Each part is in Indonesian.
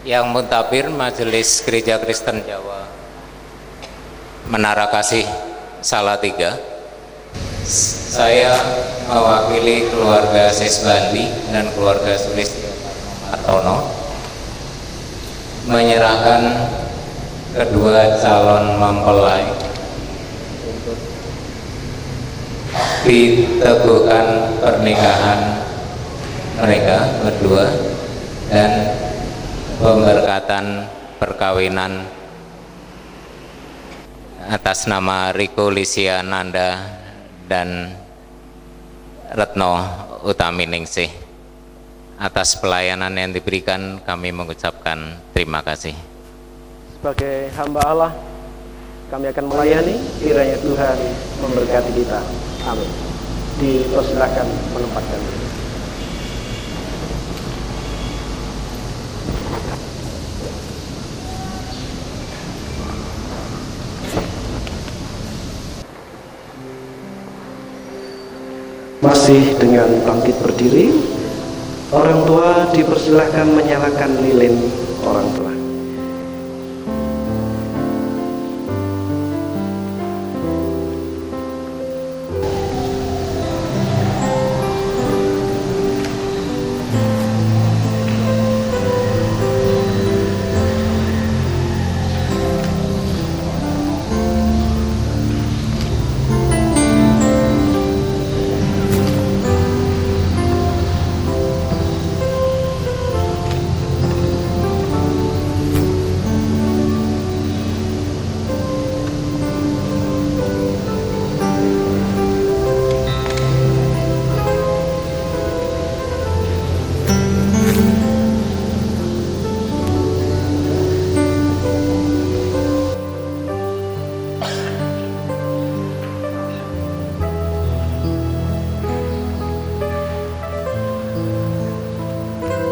Yang Muntabir Majelis Gereja Kristen Jawa Menara Kasih Salatiga, saya mewakili keluarga Sesbandi dan keluarga Sulistyomartono menyerahkan kedua calon mempelai untuk diteguhkan pernikahan mereka berdua dan pemberkatan perkawinan atas nama Riko Lisiananda dan Retno Utaminingsih. Atas pelayanan yang diberikan kami mengucapkan terima kasih. Sebagai hamba Allah, kami akan melayani, kiranya Tuhan memberkati kita. Amin. Dipersilakan menempatkan diri. Masih dengan bangkit berdiri, orang tua dipersilahkan menyalakan lilin orang tua.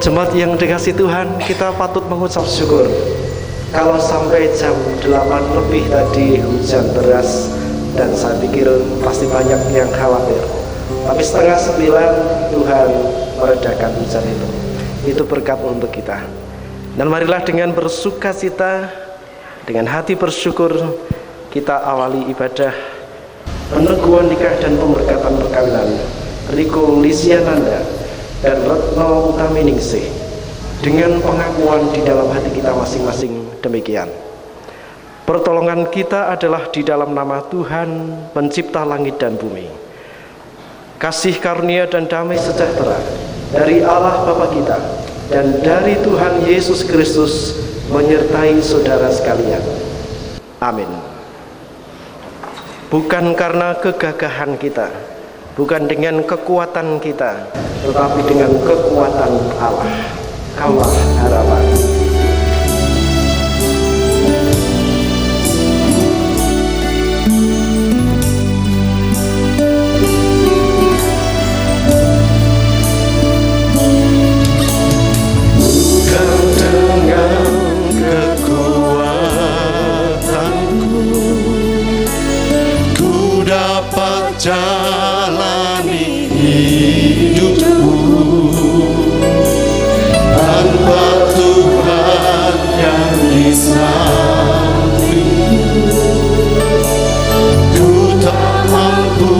Jemaat yang dikasih Tuhan, kita patut mengucap syukur. Kalau sampai jam 8 lebih tadi hujan deras, dan saya pikir pasti banyak yang khawatir. Tapi setengah 9 Tuhan meredakan hujan itu. Itu berkat untuk kita. Dan marilah dengan bersukacita, dengan hati bersyukur, kita awali ibadah peneguhan nikah dan pemberkatan perkawinan Riko Lisiananda dan Retno Utaminingsih dengan pengakuan di dalam hati kita masing-masing demikian. Pertolongan kita adalah di dalam nama Tuhan pencipta langit dan bumi. Kasih karunia dan damai sejahtera dari Allah Bapa kita dan dari Tuhan Yesus Kristus menyertai saudara sekalian. Amin. Bukan karena kegagahan kita, bukan dengan kekuatan kita, tetapi dengan kekuatan Allah. Kaulah harapan. Bukan dengan kekuatanku ku dapat jalani hidupku tanpa Tuhan yang di sampingku. Ku tak mampu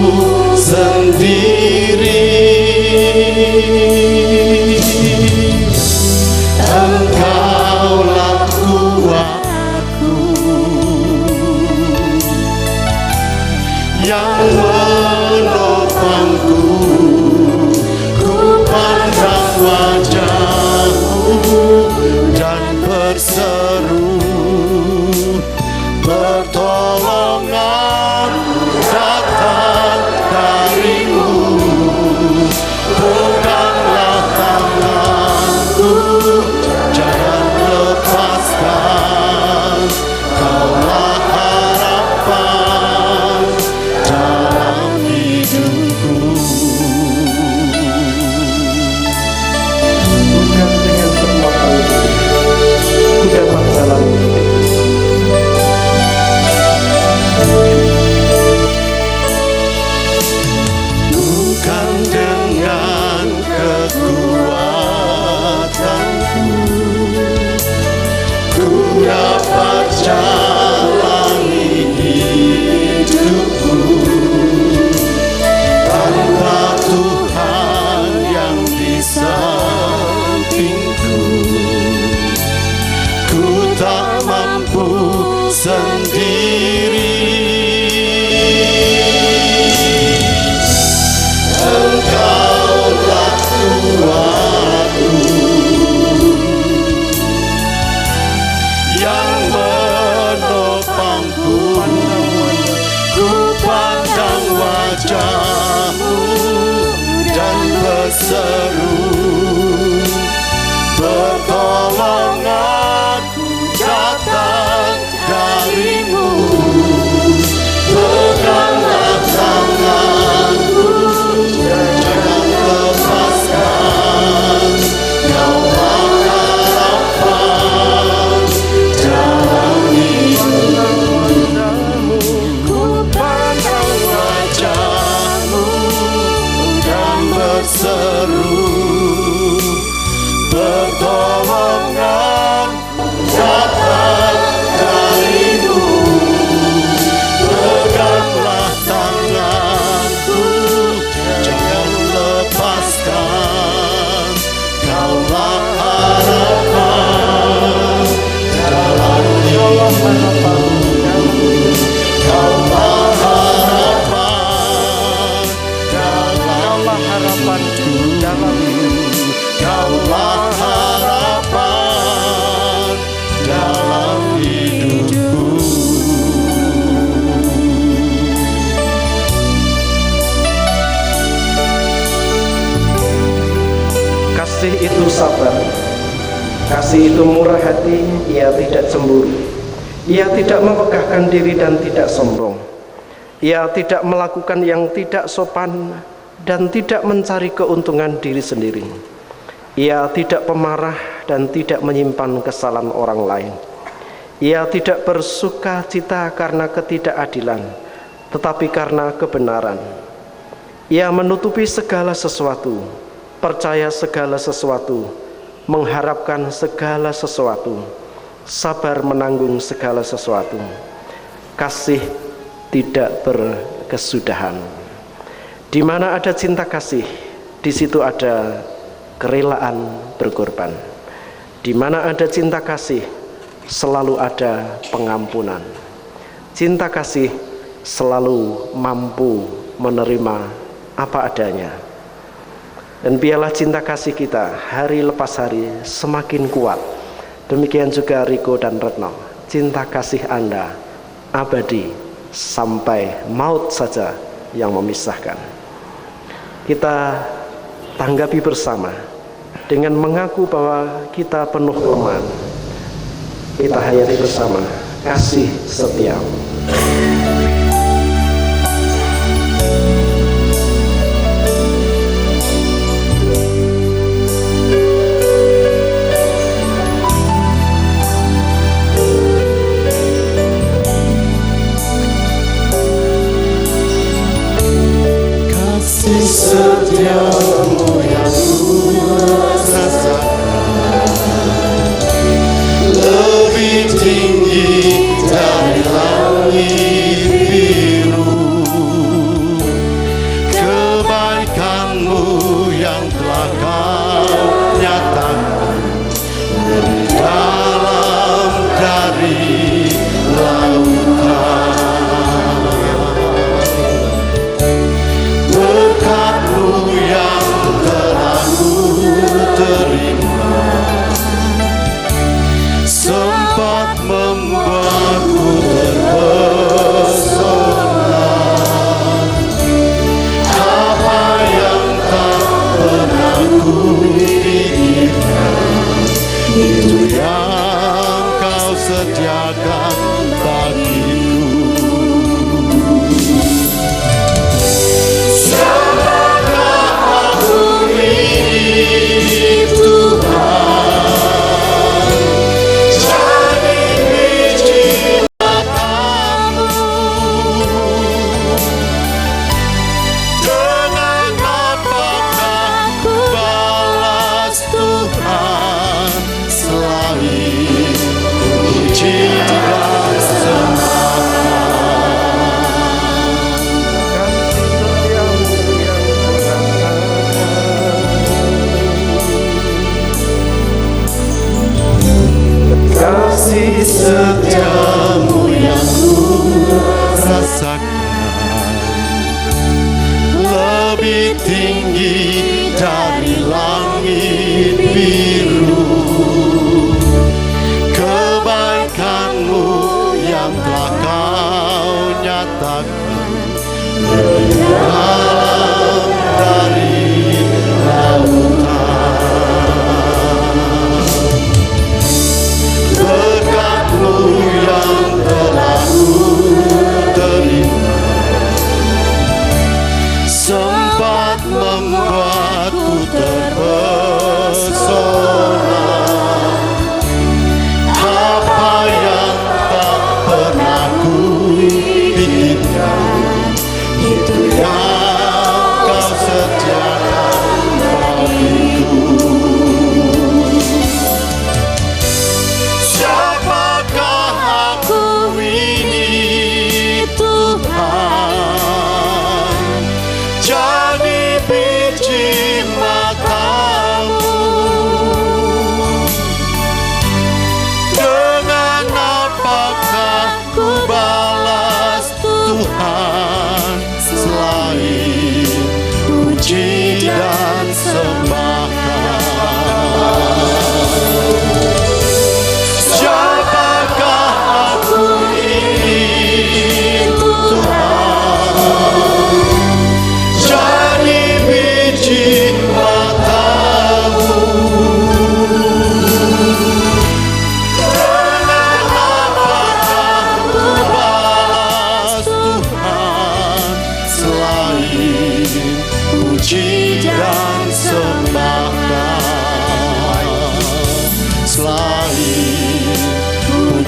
sendiri. Engkaulah kuatku yang menopangku. Ku pandang wajahmu dan berseru, pertolongan datang darimu. Peganglah tanganku, jangan lepaskan. Kaulah harapan dalam hidupku. Bukan dengan kekuatan ku dapat sampingku. Ku tak mampu sendiri, Engkaulah Tuhanku yang menopangku. Ku pandang wajah-Mu dan berseru, pertolonganku datang dari-Mu. Peganglah tanganku, jangan lepaskan. Kaulah harapan dalam hidupku. Ku pandang wajah-Mu dan berseru, pertolongan datang dari-Mu. Peganglah tanganku, jangan lepaskan. Kaulah harapan dalam hidupku. Kaulah harapan dalam harapanku. Kaulah harapan dalam hidupku. Kasih itu sabar, kasih itu murah hati, ia tidak cemburu, ia tidak memegahkan diri dan tidak sombong, ia tidak melakukan yang tidak sopan dan tidak mencari keuntungan diri sendiri, ia tidak pemarah dan tidak menyimpan kesalahan orang lain, ia tidak bersuka cita karena ketidakadilan, tetapi karena kebenaran. Ia menutupi segala sesuatu, percaya segala sesuatu, mengharapkan segala sesuatu, sabar menanggung segala sesuatu. Kasih tidak berkesudahan. Di mana ada cinta kasih, di situ ada kerelaan berkorban. Di mana ada cinta kasih, selalu ada pengampunan. Cinta kasih selalu mampu menerima apa adanya. Dan biarlah cinta kasih kita hari lepas hari semakin kuat. Demikian juga Riko dan Retno. Cinta kasih Anda abadi sampai maut saja yang memisahkan. Kita tanggapi bersama dengan mengaku bahwa kita penuh iman. Kita hayati bersama kasih setia. Kasih setiamu yang ku rasakan lebih tinggi dari laut.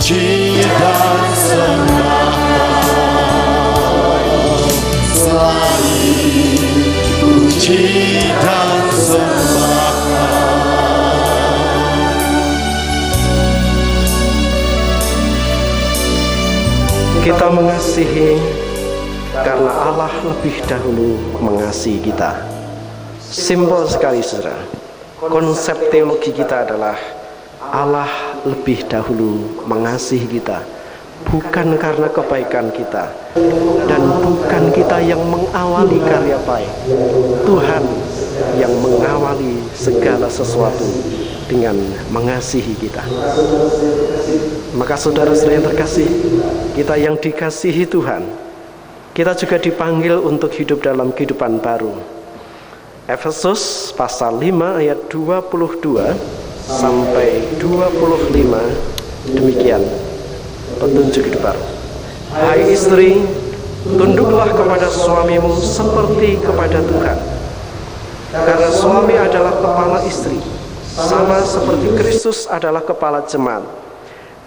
puji dan sembah selalu, puji dan sembah. Kita mengasihi karena Allah lebih dahulu mengasihi kita. Simpel sekali, saudara. Konsep teologi kita adalah Allah lebih dahulu mengasihi kita, bukan karena kebaikan kita dan bukan kita yang mengawali karya baik. Tuhan yang mengawali segala sesuatu dengan mengasihi kita. Maka saudara-saudara yang terkasih, kita yang dikasihi Tuhan, kita juga dipanggil untuk hidup dalam kehidupan baru. Efesus pasal 5 ayat 22 sampai 25, demikian petunjuk hidup baru. Hai istri, tunduklah kepada suamimu seperti kepada Tuhan. Karena suami adalah kepala istri, sama seperti Kristus adalah kepala jemaat.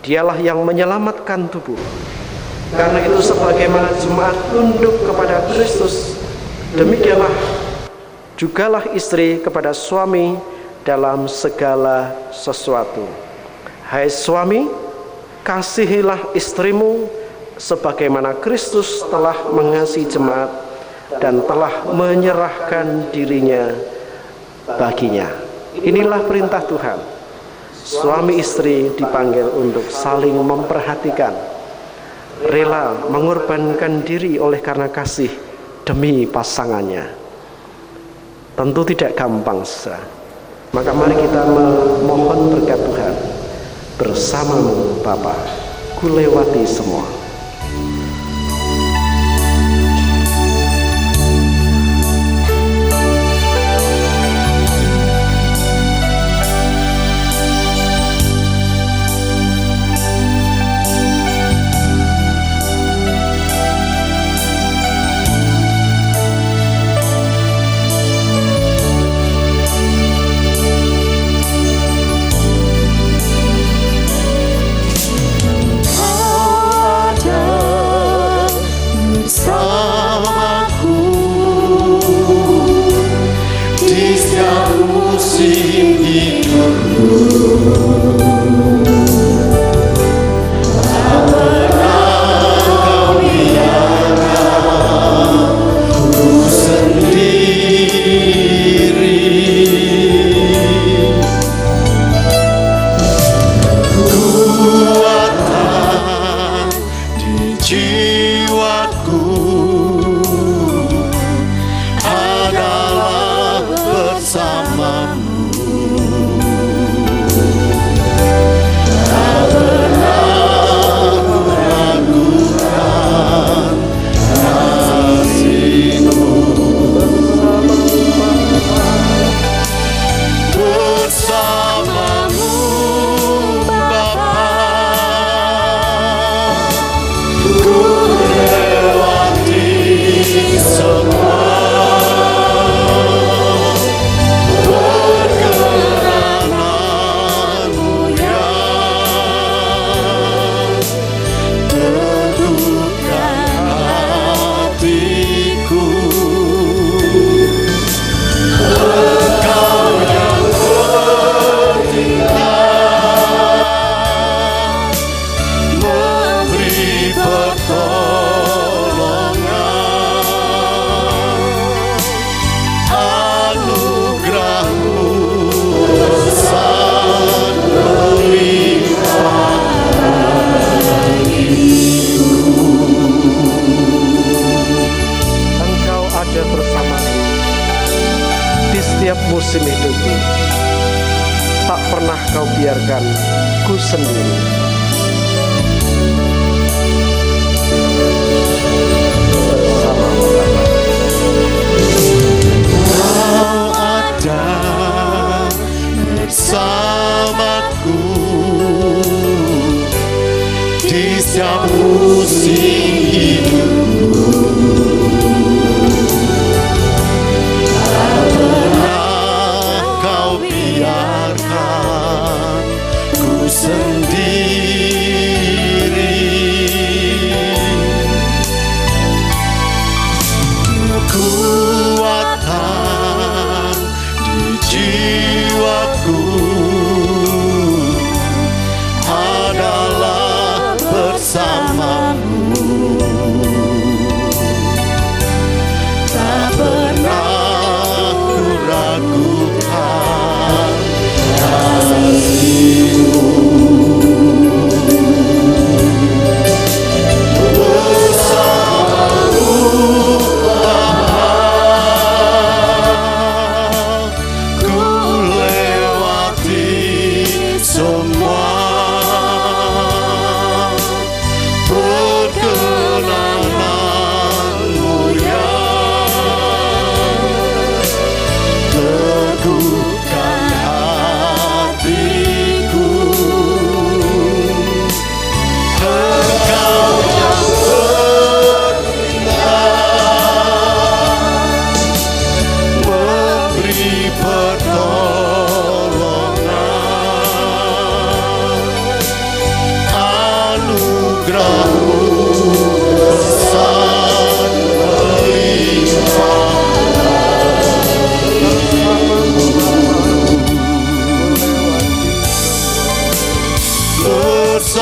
Dialah yang menyelamatkan tubuh. Karena itu sebagaimana jemaat tunduk kepada Kristus, demikianlah jugalah istri kepada suami dalam segala sesuatu. Hai suami, kasihilah istrimu sebagaimana Kristus telah mengasihi jemaat dan telah menyerahkan dirinya baginya. Inilah perintah Tuhan. Suami istri dipanggil untuk saling memperhatikan, rela mengorbankan diri oleh karena kasih demi pasangannya. Tentu tidak gampang, saudara. Maka mari kita memohon berkat Tuhan. Bersamamu Bapa, ku lewati semua. Musim hidupku tak pernah kau biarkan ku sendiri. Bersamamu Bapa, Kau ada bersamaku di setiap musim hidupku. Sendiri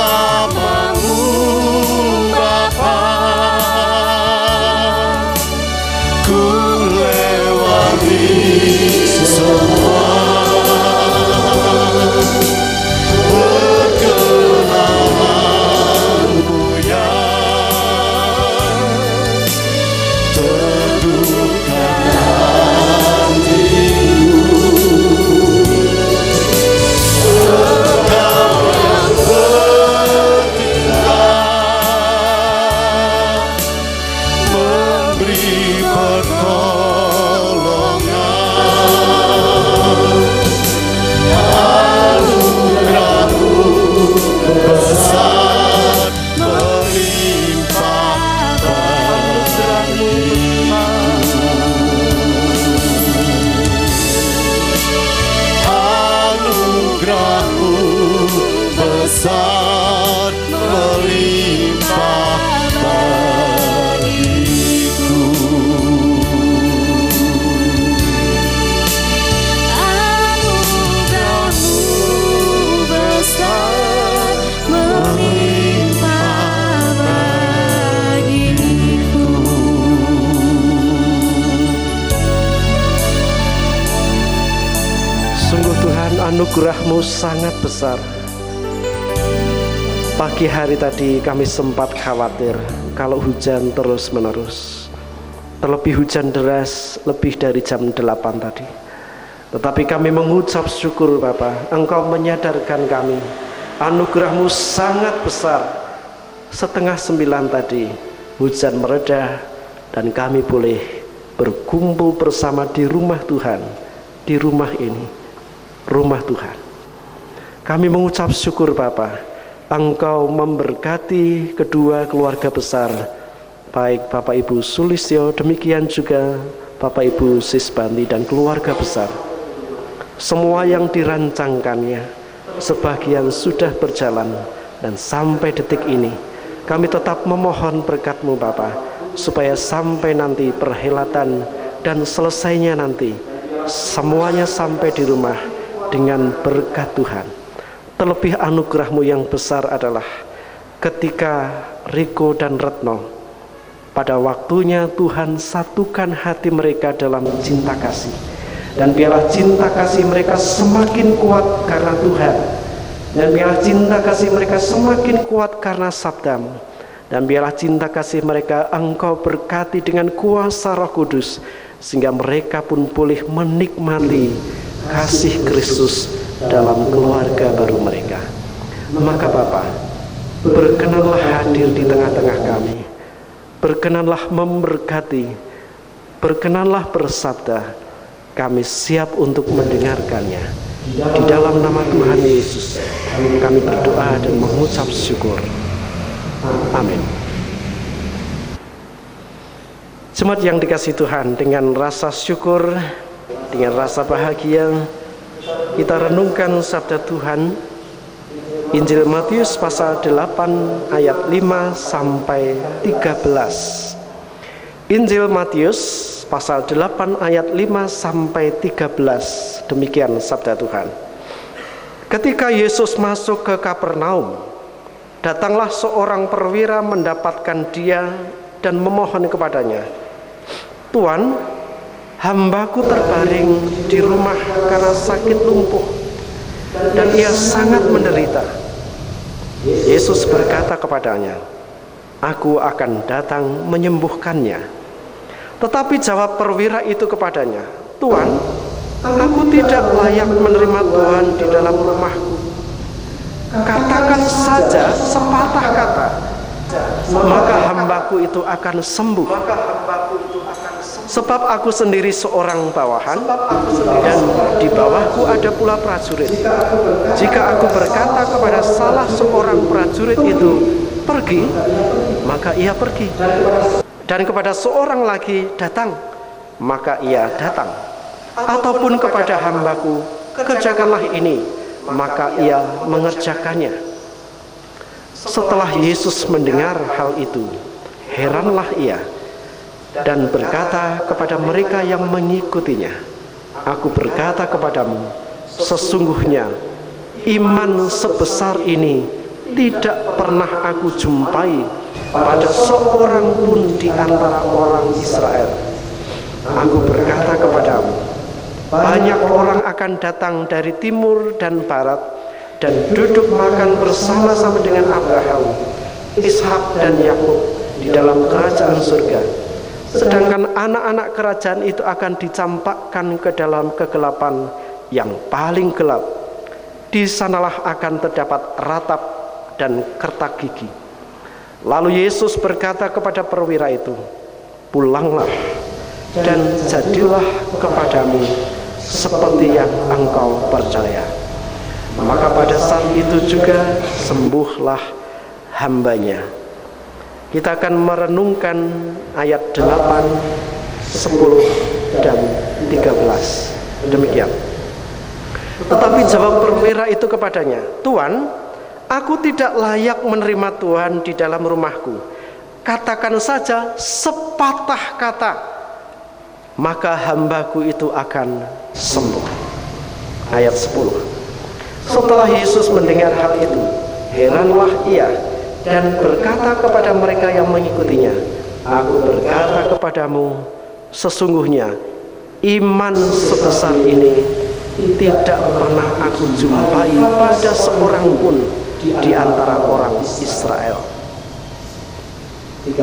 namamu Bapa, ku lewati semua perkenalanmu yang teduhkan hatiku. Engkau yang bertindak memberi pertolongan, anugerahmu besar melimpah bagiku. Anugerahmu besar melimpah bagiku. Anugerahmu besar melimpah bagiku. Sungguh Tuhan, anugerah-Mu sangat besar. Pagi hari tadi kami sempat khawatir kalau hujan terus-menerus. Terlebih hujan deras lebih dari jam 8 tadi. Tetapi kami mengucap syukur Bapa, Engkau menyadarkan kami. Anugerah-Mu sangat besar. 8:30 tadi hujan mereda dan kami boleh berkumpul bersama di rumah Tuhan. Di rumah ini, rumah Tuhan. Kami mengucap syukur Bapa, Engkau memberkati kedua keluarga besar, baik Bapak Ibu Sulistyo, demikian juga Bapak Ibu Sisbanti dan keluarga besar. Semua yang dirancangkannya, sebagian sudah berjalan, dan sampai detik ini kami tetap memohon berkat-Mu Bapa, supaya sampai nanti perhelatan dan selesainya nanti, semuanya sampai di rumah dengan berkat Tuhan. Terlebih anugerah-Mu yang besar adalah ketika Riko dan Retno pada waktunya Tuhan satukan hati mereka dalam cinta kasih, dan biarlah cinta kasih mereka semakin kuat karena Tuhan, dan biarlah cinta kasih mereka semakin kuat karena sabda-Mu, dan biarlah cinta kasih mereka Engkau berkati dengan kuasa Roh Kudus, sehingga mereka pun boleh menikmati kasih Kristus dalam keluarga baru mereka. Maka Bapa, berkenanlah hadir di tengah-tengah kami, berkenanlah memberkati, berkenanlah bersabda. Kami siap untuk mendengarkannya. Di dalam nama Tuhan Yesus kami berdoa dan mengucap syukur. Amin. Jemaat yang dikasihi Tuhan, dengan rasa syukur, dengan rasa bahagia, kita renungkan sabda Tuhan, Injil Matius pasal 8 ayat 5 sampai 13. Injil Matius pasal 8 ayat 5 sampai 13. Demikian sabda Tuhan. Ketika Yesus masuk ke Kapernaum, datanglah seorang perwira mendapatkan dia dan memohon kepadanya, "Tuan, hambaku terbaring di rumah karena sakit lumpuh, dan ia sangat menderita." Yesus berkata kepadanya, "Aku akan datang menyembuhkannya." Tetapi jawab perwira itu kepadanya, "Tuan, aku tidak layak menerima Tuhan di dalam rumahku. Katakan saja sepatah kata, maka hambaku itu akan sembuh. Sebab aku sendiri seorang bawahan, dan di bawahku ada pula prajurit. Jika aku berkata kepada salah seorang prajurit itu, 'Pergi,' maka ia pergi. Dan kepada seorang lagi, 'Datang,' maka ia datang. Ataupun kepada hambaku, 'Kerjakanlah ini,' maka ia mengerjakannya." Setelah Yesus mendengar hal itu, heranlah ia dan berkata kepada mereka yang mengikutinya, "Aku berkata kepadamu, sesungguhnya iman sebesar ini tidak pernah aku jumpai pada seorang pun di antara orang Israel. Aku berkata kepadamu, banyak orang akan datang dari timur dan barat dan duduk makan bersama-sama dengan Abraham, Ishak dan Yakub di dalam kerajaan surga. Sedangkan anak-anak kerajaan itu akan dicampakkan ke dalam kegelapan yang paling gelap. Di sanalah akan terdapat ratap dan kertak gigi. Lalu Yesus berkata kepada perwira itu, pulanglah dan jadilah kepadamu seperti yang engkau percaya. Maka pada saat itu juga sembuhlah hambanya. Kita akan merenungkan ayat 8, 10 dan 13. Demikian. Tetapi jawab perwira itu kepadanya, Tuan, aku tidak layak menerima Tuhan di dalam rumahku. Katakan saja sepatah kata, maka hambaku itu akan sembuh. Ayat 10. Setelah Yesus mendengar hal itu, heranlah ia dan berkata kepada mereka yang mengikutinya, aku berkata kepadamu, sesungguhnya iman sebesar ini tidak pernah aku jumpai pada seorang pun di antara orang Israel. 13.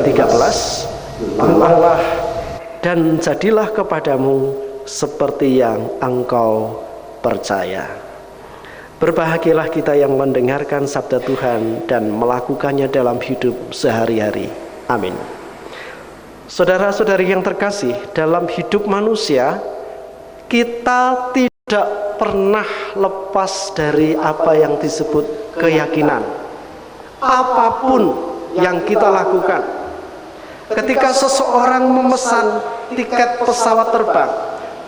Pulanglah dan jadilah kepadamu seperti yang engkau percaya. Berbahagialah kita yang mendengarkan sabda Tuhan dan melakukannya dalam hidup sehari-hari. Amin. Saudara-saudari yang terkasih, dalam hidup manusia kita tidak pernah lepas dari apa yang disebut keyakinan. Apapun yang kita lakukan, ketika seseorang memesan tiket pesawat terbang,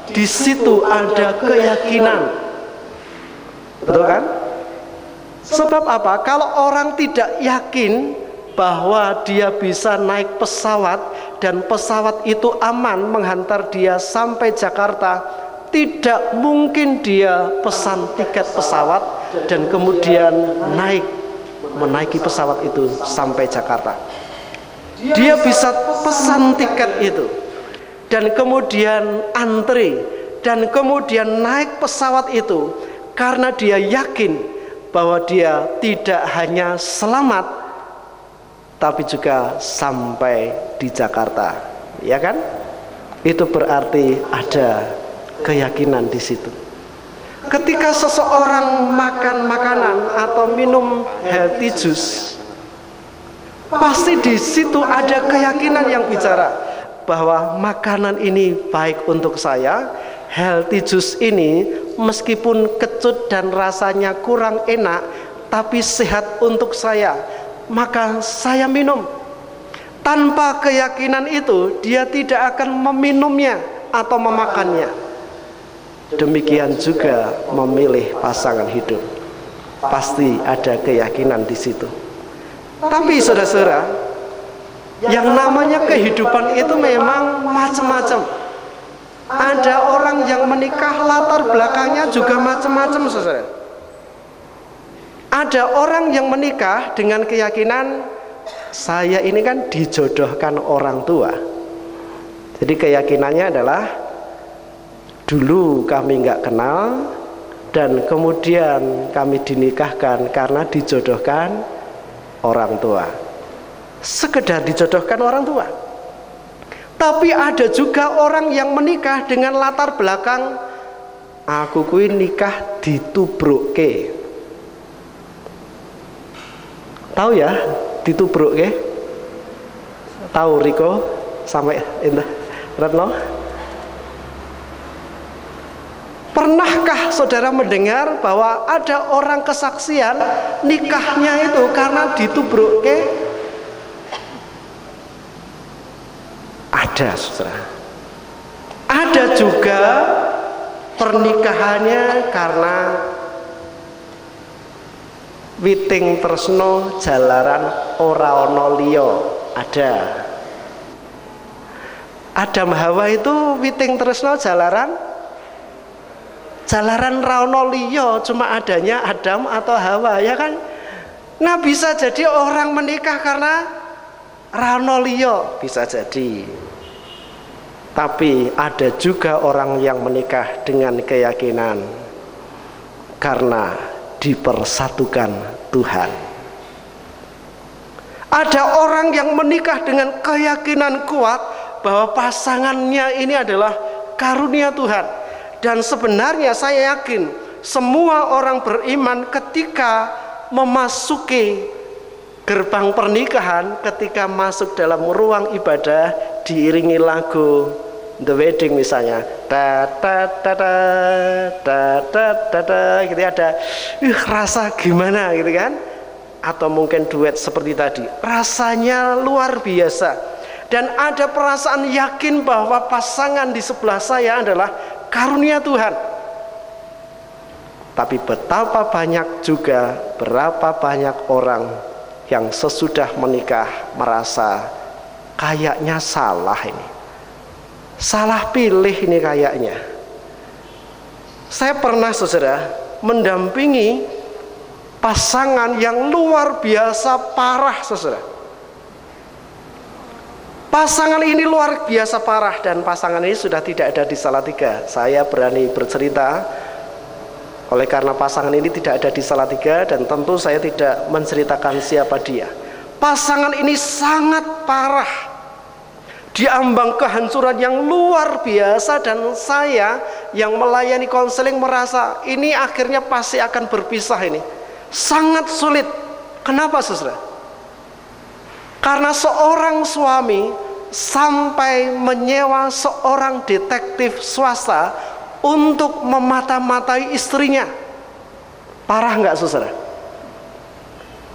di situ ada keyakinan. Betul kan? Sebab apa? Kalau orang tidak yakin bahwa dia bisa naik pesawat dan pesawat itu aman menghantar dia sampai Jakarta, tidak mungkin dia pesan tiket pesawat dan kemudian menaiki pesawat itu sampai Jakarta. Dia bisa pesan tiket itu dan kemudian antri dan kemudian naik pesawat itu karena dia yakin bahwa dia tidak hanya selamat tapi juga sampai di Jakarta, ya kan? Itu berarti ada keyakinan di situ. Ketika seseorang makan makanan atau minum healthy juice, pasti di situ ada keyakinan yang bicara bahwa makanan ini baik untuk saya. Healthy juice ini meskipun kecut dan rasanya kurang enak, tapi sehat untuk saya, maka saya minum. Tanpa keyakinan itu, dia tidak akan meminumnya atau memakannya. Demikian juga memilih pasangan hidup, pasti ada keyakinan di situ. Tapi saudara-saudara, yang namanya kehidupan itu memang macam-macam. Ada orang yang menikah latar belakangnya juga macam-macam, saudara. Ada orang yang menikah dengan keyakinan saya ini kan dijodohkan orang tua. Jadi keyakinannya adalah dulu kami nggak kenal dan kemudian kami dinikahkan karena dijodohkan orang tua. Sekedar dijodohkan orang tua. Tapi ada juga orang yang menikah dengan latar belakang aku kuwi nikah ditubrukke. Tahu ya, ditubrukke? Tahu Riko sampai Indah Retno? Pernahkah saudara mendengar bahwa ada orang kesaksian nikahnya itu karena ditubrukke? Ada, saudara. Ada juga pernikahannya karena witing tresno jalaran ora ana liya. Ada. Adam Hawa itu witing tresno jalaran ra ana liya, cuma adanya Adam atau Hawa, ya kan? Nah, bisa jadi orang menikah karena ranolio, bisa jadi. Tapi ada juga orang yang menikah dengan keyakinan karena dipersatukan Tuhan. Ada orang yang menikah dengan keyakinan kuat bahwa pasangannya ini adalah karunia Tuhan. Dan sebenarnya saya yakin semua orang beriman ketika memasuki gerbang pernikahan, ketika masuk dalam ruang ibadah diiringi lagu The Wedding misalnya, da da da da da da da da, gitu ada rasa gimana gitu kan, atau mungkin duet seperti tadi, rasanya luar biasa, dan ada perasaan yakin bahwa pasangan di sebelah saya adalah karunia Tuhan. Tapi betapa banyak juga, berapa banyak orang yang sesudah menikah merasa kayaknya salah ini. Salah pilih ini kayaknya. Saya pernah, saudara, mendampingi pasangan yang luar biasa parah, saudara. Pasangan ini luar biasa parah, dan pasangan ini sudah tidak ada di Salatiga. Saya berani bercerita oleh karena pasangan ini tidak ada di Salatiga, dan tentu saya tidak menceritakan siapa dia. Pasangan ini sangat parah, diambang kehancuran yang luar biasa, dan saya yang melayani konseling merasa ini akhirnya pasti akan berpisah ini. Sangat sulit. Kenapa, saudara? Karena seorang suami sampai menyewa seorang detektif swasta untuk memata-matai istrinya. Parah nggak, saudara?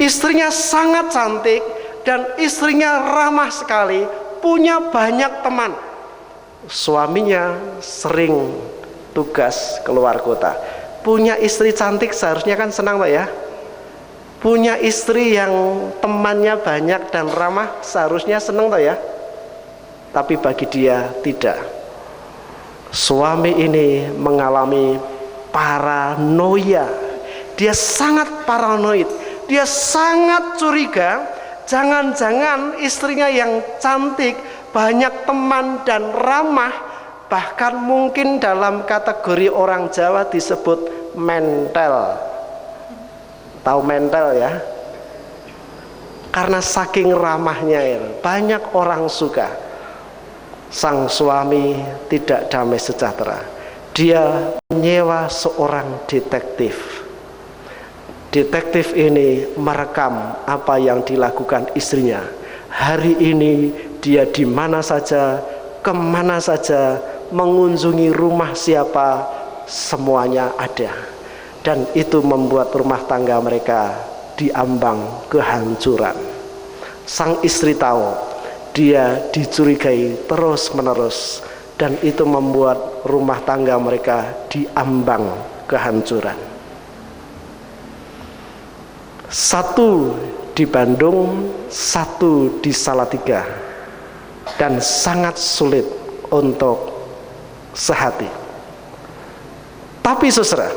Istrinya sangat cantik dan istrinya ramah sekali, punya banyak teman. Suaminya sering tugas keluar kota. Punya istri cantik seharusnya kan senang, Pak ya. Punya istri yang temannya banyak dan ramah seharusnya senang, Pak ya. Tapi bagi dia tidak. Suami ini mengalami paranoia. Dia sangat paranoid. Dia sangat curiga, jangan-jangan istrinya yang cantik, banyak teman dan ramah, bahkan mungkin dalam kategori orang Jawa disebut mentel. Tahu mentel ya? Karena saking ramahnya ya, banyak orang suka. Sang suami tidak damai sejahtera. Dia menyewa seorang detektif. Detektif ini merekam apa yang dilakukan istrinya. Hari ini dia di mana saja, kemana saja, mengunjungi rumah siapa, semuanya ada. Dan itu membuat rumah tangga mereka diambang kehancuran. Sang istri tahu dia dicurigai terus menerus, dan itu membuat rumah tangga mereka diambang kehancuran. Satu di Bandung, satu di Salatiga, dan sangat sulit untuk sehati. Tapi saudara,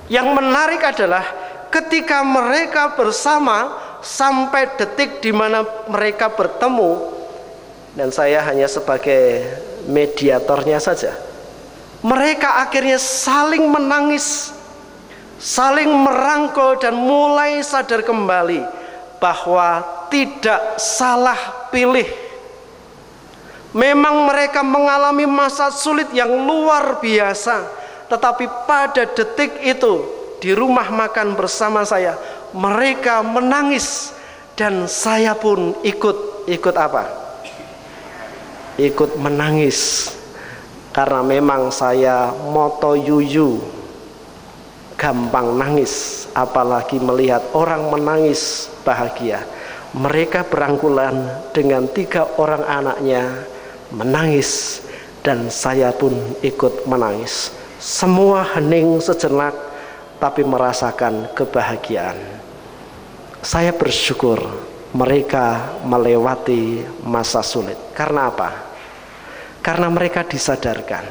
yang menarik adalah ketika mereka bersama sampai detik di mana mereka bertemu, dan saya hanya sebagai mediatornya saja, mereka akhirnya saling menangis, saling merangkul, dan mulai sadar kembali bahwa tidak salah pilih. Memang mereka mengalami masa sulit yang luar biasa, tetapi pada detik itu di rumah makan bersama saya, mereka menangis, dan saya pun ikut apa? Ikut menangis, karena memang saya moto yuyu, gampang nangis, apalagi melihat orang menangis bahagia. Mereka berangkulan dengan 3 orang anaknya menangis, dan saya pun ikut menangis. Semua hening sejenak, tapi merasakan kebahagiaan. Saya bersyukur mereka melewati masa sulit. Karena apa? Karena mereka disadarkan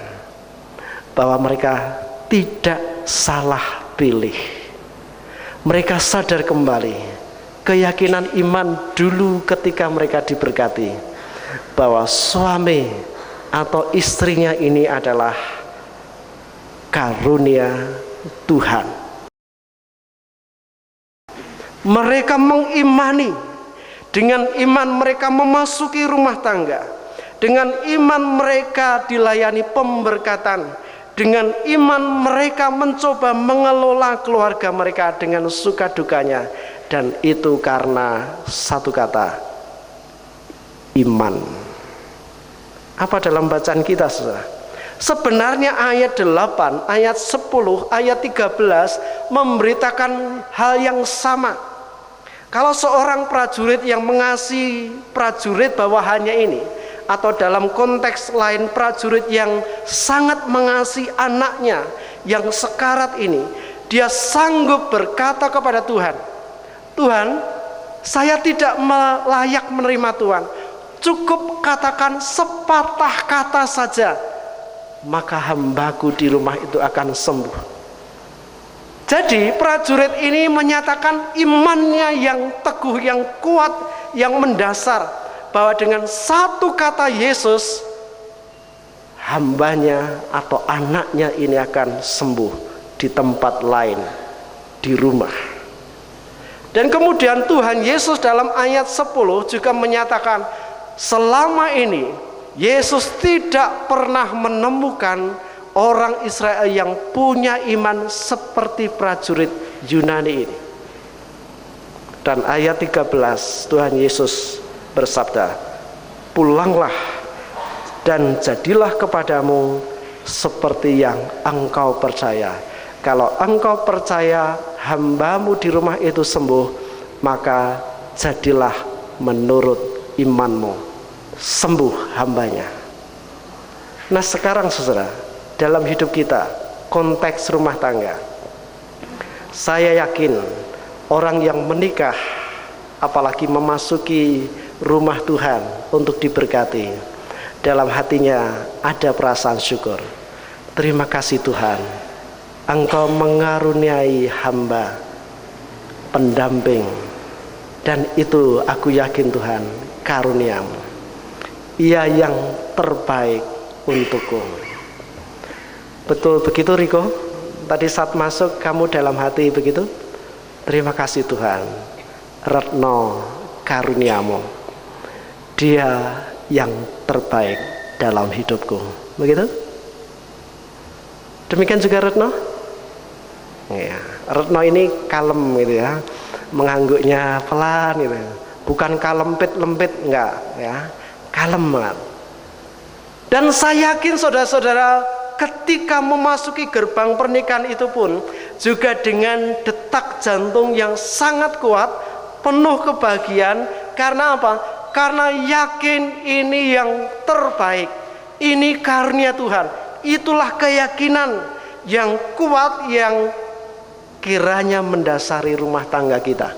bahwa mereka tidak salah pilih. Mereka sadar kembali keyakinan iman dulu ketika mereka diberkati, bahwa suami atau istrinya ini adalah karunia Tuhan. Mereka mengimani, dengan iman mereka memasuki rumah tangga, dengan iman mereka dilayani pemberkatan, dengan iman mereka mencoba mengelola keluarga mereka dengan suka dukanya, dan itu karena satu kata, iman. Apa dalam bacaan kita, saudara? Sebenarnya ayat 8, ayat 10, ayat 13 memberitakan hal yang sama. Kalau seorang prajurit yang mengasihi prajurit bawahannya ini, atau dalam konteks lain prajurit yang sangat mengasihi anaknya yang sekarat ini, dia sanggup berkata kepada Tuhan, Tuhan, saya tidak layak menerima Tuhan, cukup katakan sepatah kata saja, maka hambaku di rumah itu akan sembuh. Jadi prajurit ini menyatakan imannya yang teguh, yang kuat, yang mendasar, bahwa dengan satu kata Yesus, hambanya atau anaknya ini akan sembuh di tempat lain, di rumah. Dan kemudian Tuhan Yesus dalam ayat 10 juga menyatakan, selama ini Yesus tidak pernah menemukan orang Israel yang punya iman seperti prajurit Yunani ini. Dan ayat 13 Tuhan Yesus bersabda, pulanglah dan jadilah kepadamu seperti yang engkau percaya. Kalau engkau percaya hambamu di rumah itu sembuh, maka jadilah menurut imanmu, sembuh hambanya. Nah sekarang saudara, dalam hidup kita, konteks rumah tangga, saya yakin orang yang menikah, apalagi memasuki rumah Tuhan untuk diberkati, dalam hatinya ada perasaan syukur. Terima kasih Tuhan, Engkau mengaruniai hamba pendamping, dan itu aku yakin Tuhan karuniamu, ia yang terbaik untukku. Betul begitu Riko? Tadi saat masuk kamu dalam hati begitu? Terima kasih Tuhan, Retno karuniamu, dia yang terbaik dalam hidupku. Begitu? Demikian juga Retno? Ya, Retno ini kalem gitu ya, mengangguknya pelan gitu, bukan kalempit-lempit, enggak ya, kalem banget. Dan saya yakin saudara-saudara, ketika memasuki gerbang pernikahan itu pun juga dengan detak jantung yang sangat kuat, penuh kebahagiaan. Karena apa? Karena yakin ini yang terbaik, ini karunia Tuhan. Itulah keyakinan yang kuat yang kiranya mendasari rumah tangga kita,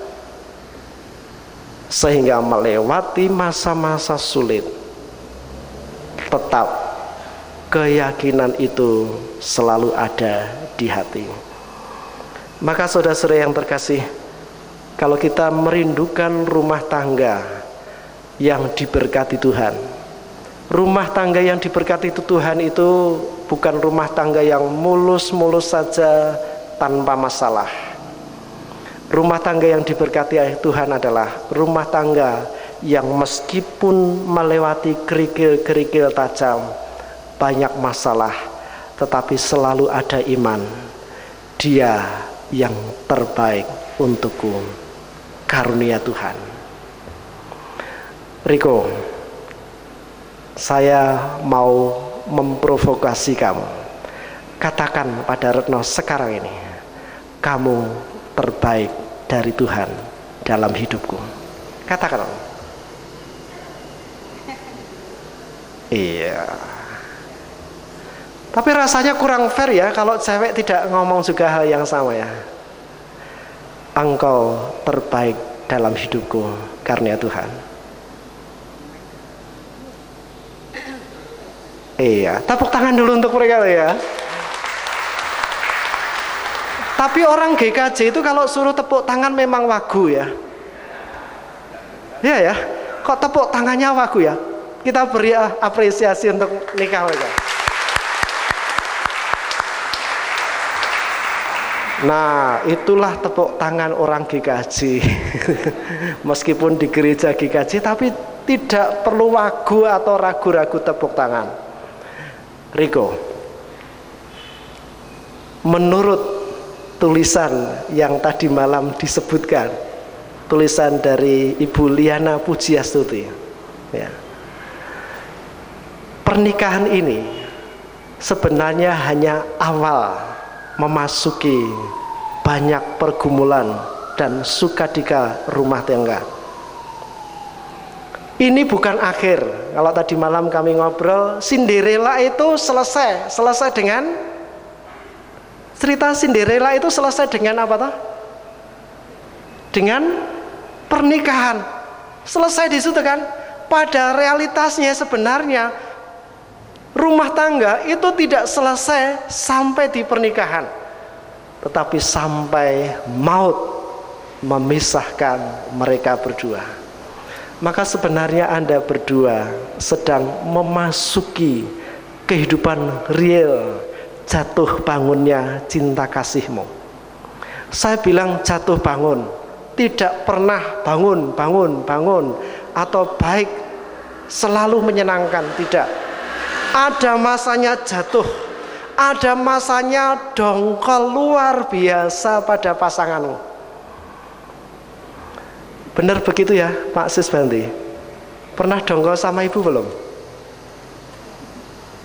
sehingga melewati masa-masa sulit, tetap keyakinan itu selalu ada di hati. Maka saudara-saudara yang terkasih, kalau kita merindukan rumah tangga yang diberkati Tuhan, rumah tangga yang diberkati itu Tuhan itu bukan rumah tangga yang mulus-mulus saja tanpa masalah. Rumah tangga yang diberkati Tuhan adalah rumah tangga yang meskipun melewati kerikil-kerikil tajam, banyak masalah, tetapi selalu ada iman. Dia yang terbaik untukku, karunia Tuhan. Riko, saya mau memprovokasi kamu. Katakan pada Retno sekarang ini, kamu terbaik dari Tuhan dalam hidupku. Katakan. Iya. Tapi rasanya kurang fair ya kalau cewek tidak ngomong juga hal yang sama ya. Engkau terbaik dalam hidupku, karunia Tuhan. Iya, tepuk tangan dulu untuk mereka ya. Tapi orang GKJ itu kalau suruh tepuk tangan memang wagu ya. Iya ya, kok tepuk tangannya wagu ya. Kita beri apresiasi untuk nikah mereka. Nah, itulah tepuk tangan orang GKJ. Meskipun di gereja GKJ, tapi tidak perlu wagu atau ragu-ragu tepuk tangan. Riko, menurut tulisan yang tadi malam disebutkan, tulisan dari Ibu Liana Pujiastuti, ya, pernikahan ini sebenarnya hanya awal memasuki banyak pergumulan dan sukadika rumah tangga. Ini bukan akhir. Kalau tadi malam kami ngobrol, Cinderella itu selesai dengan cerita Cinderella itu selesai dengan apa toh? Dengan pernikahan. Selesai di situ kan? Pada realitasnya sebenarnya rumah tangga itu tidak selesai sampai di pernikahan, tetapi sampai maut memisahkan mereka berdua. Maka sebenarnya Anda berdua sedang memasuki kehidupan real, jatuh bangunnya cinta kasihmu. Saya bilang jatuh bangun, tidak pernah bangun atau baik selalu menyenangkan, tidak. Ada masanya jatuh, ada masanya dongkol luar biasa pada pasanganmu. Benar begitu ya Pak Sisbanti? Pernah dongkol sama ibu belum?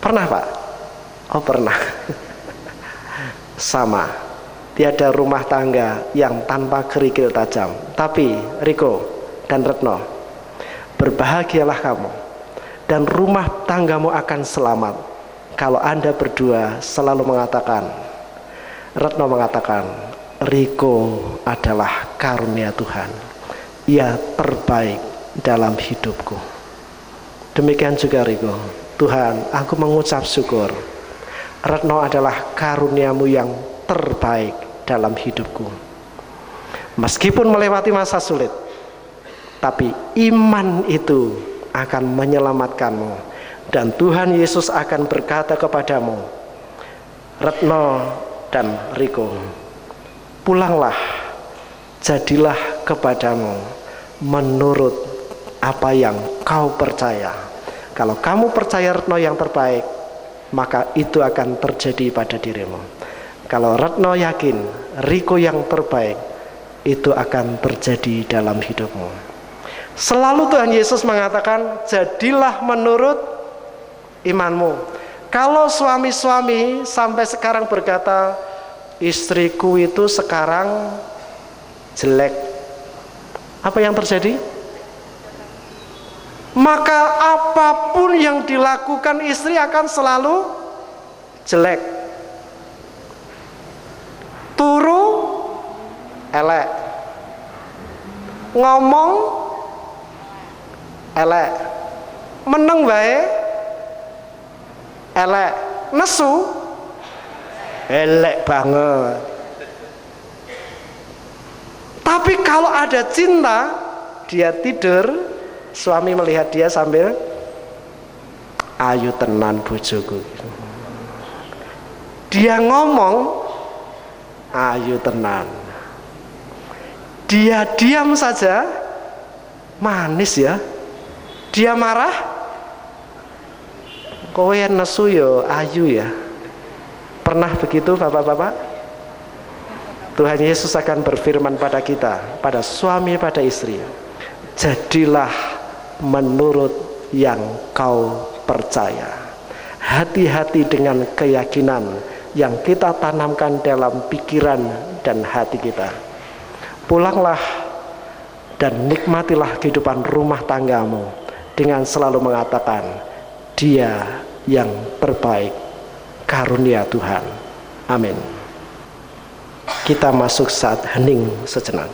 Pernah Pak? Oh pernah. Sama. Tiada rumah tangga yang tanpa kerikil tajam. Tapi Riko dan Retno, berbahagialah kamu, dan rumah tanggamu akan selamat kalau Anda berdua selalu mengatakan, Retno mengatakan, Riko adalah karunia Tuhan, ia terbaik dalam hidupku. Demikian juga Riko, Tuhan, aku mengucap syukur, Retno adalah karuniamu yang terbaik dalam hidupku. Meskipun melewati masa sulit, tapi iman itu akan menyelamatkanmu, dan Tuhan Yesus akan berkata kepadamu, Retno dan Riko, pulanglah, jadilah kepadamu menurut apa yang kau percaya. Kalau kamu percaya Retno yang terbaik, maka itu akan terjadi pada dirimu. Kalau Retno yakin Riko yang terbaik, itu akan terjadi dalam hidupmu. Selalu Tuhan Yesus mengatakan, jadilah menurut imanmu. Kalau suami-suami sampai sekarang berkata, istriku itu sekarang jelek, apa yang terjadi? Maka apapun yang dilakukan istri akan selalu jelek. Turu elek, ngomong elek, meneng bae elek, nesu elek banget. Tapi kalau ada cinta, dia tidur, suami melihat dia sambil ayu tenan bojoku. Dia ngomong ayu tenan. Dia diam saja, manis ya. Dia marah, kowe nesu yo ayu ya. Pernah begitu bapak-bapak? Tuhan Yesus akan berfirman pada kita, pada suami, pada istri, jadilah menurut yang kau percaya. Hati-hati dengan keyakinan yang kita tanamkan dalam pikiran dan hati kita. Pulanglah dan nikmatilah kehidupan rumah tanggamu dengan selalu mengatakan, dia yang terbaik, karunia Tuhan. Amin. Kita masuk saat hening sejenak.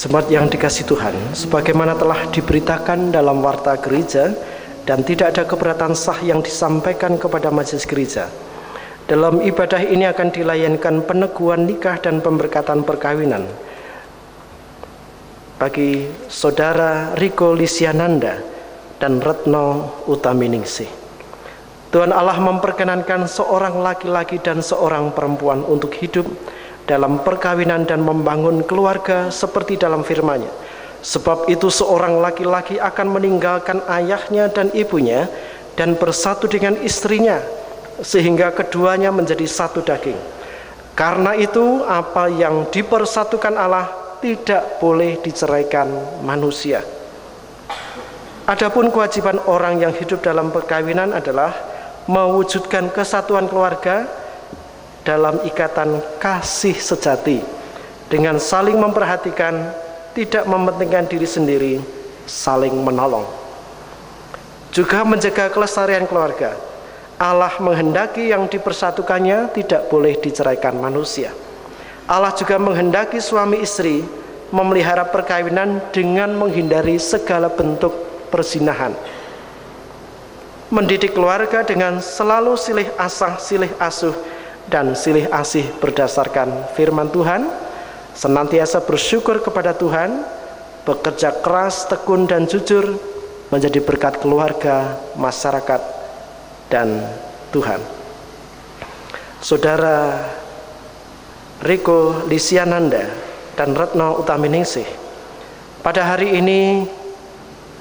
Jemaat yang dikasihi Tuhan, sebagaimana telah diberitakan dalam warta gereja dan tidak ada keberatan sah yang disampaikan kepada majelis gereja, dalam ibadah ini akan dilayankan peneguhan nikah dan pemberkatan perkawinan bagi saudara Riko Lisiananda dan Retno Utaminingsih. Tuhan Allah memperkenankan seorang laki-laki dan seorang perempuan untuk hidup dalam perkawinan dan membangun keluarga seperti dalam firman-Nya. Sebab itu seorang laki-laki akan meninggalkan ayahnya dan ibunya dan bersatu dengan istrinya, sehingga keduanya menjadi satu daging. Karena itu apa yang dipersatukan Allah tidak boleh diceraikan manusia. Adapun kewajiban orang yang hidup dalam perkawinan adalah mewujudkan kesatuan keluarga dalam ikatan kasih sejati, dengan saling memperhatikan, tidak mementingkan diri sendiri, saling menolong. Juga menjaga kelestarian keluarga. Allah menghendaki yang dipersatukannya tidak boleh diceraikan manusia. Allah juga menghendaki suami istri memelihara perkawinan dengan menghindari segala bentuk perzinahan. Mendidik keluarga dengan selalu silih asah, silih asuh, dan silih asih berdasarkan firman Tuhan, senantiasa bersyukur kepada Tuhan, bekerja keras, tekun dan jujur, menjadi berkat keluarga, masyarakat, dan Tuhan. Saudara Riko Lisiananda dan Retno Utaminingsih, pada hari ini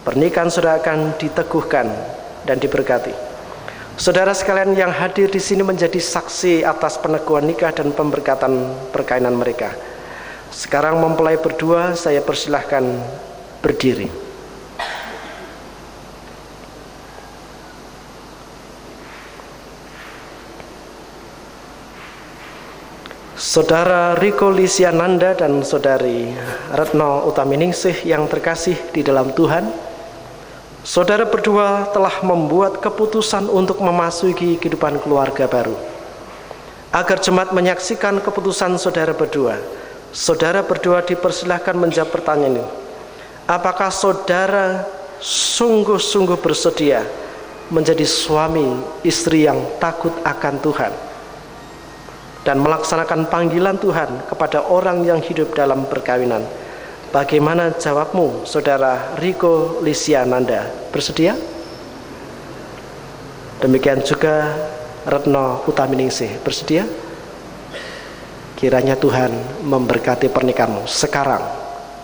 pernikahan saudara akan diteguhkan dan diberkati. Saudara sekalian yang hadir di sini menjadi saksi atas peneguhan nikah dan pemberkatan perkawinan mereka. Sekarang mempelai berdua saya persilahkan berdiri. Saudara Riko Lisiananda dan saudari Retno Utaminingsih yang terkasih di dalam Tuhan, saudara berdua telah membuat keputusan untuk memasuki kehidupan keluarga baru. Agar jemaat menyaksikan keputusan saudara berdua dipersilahkan menjawab pertanyaan ini. Apakah saudara sungguh-sungguh bersedia menjadi suami istri yang takut akan Tuhan dan melaksanakan panggilan Tuhan kepada orang yang hidup dalam perkawinan? Bagaimana jawabmu, saudara Riko Lisiananda? Bersedia? Demikian juga Retno Utaminingsih, bersedia? Kiranya Tuhan memberkati pernikahanmu sekarang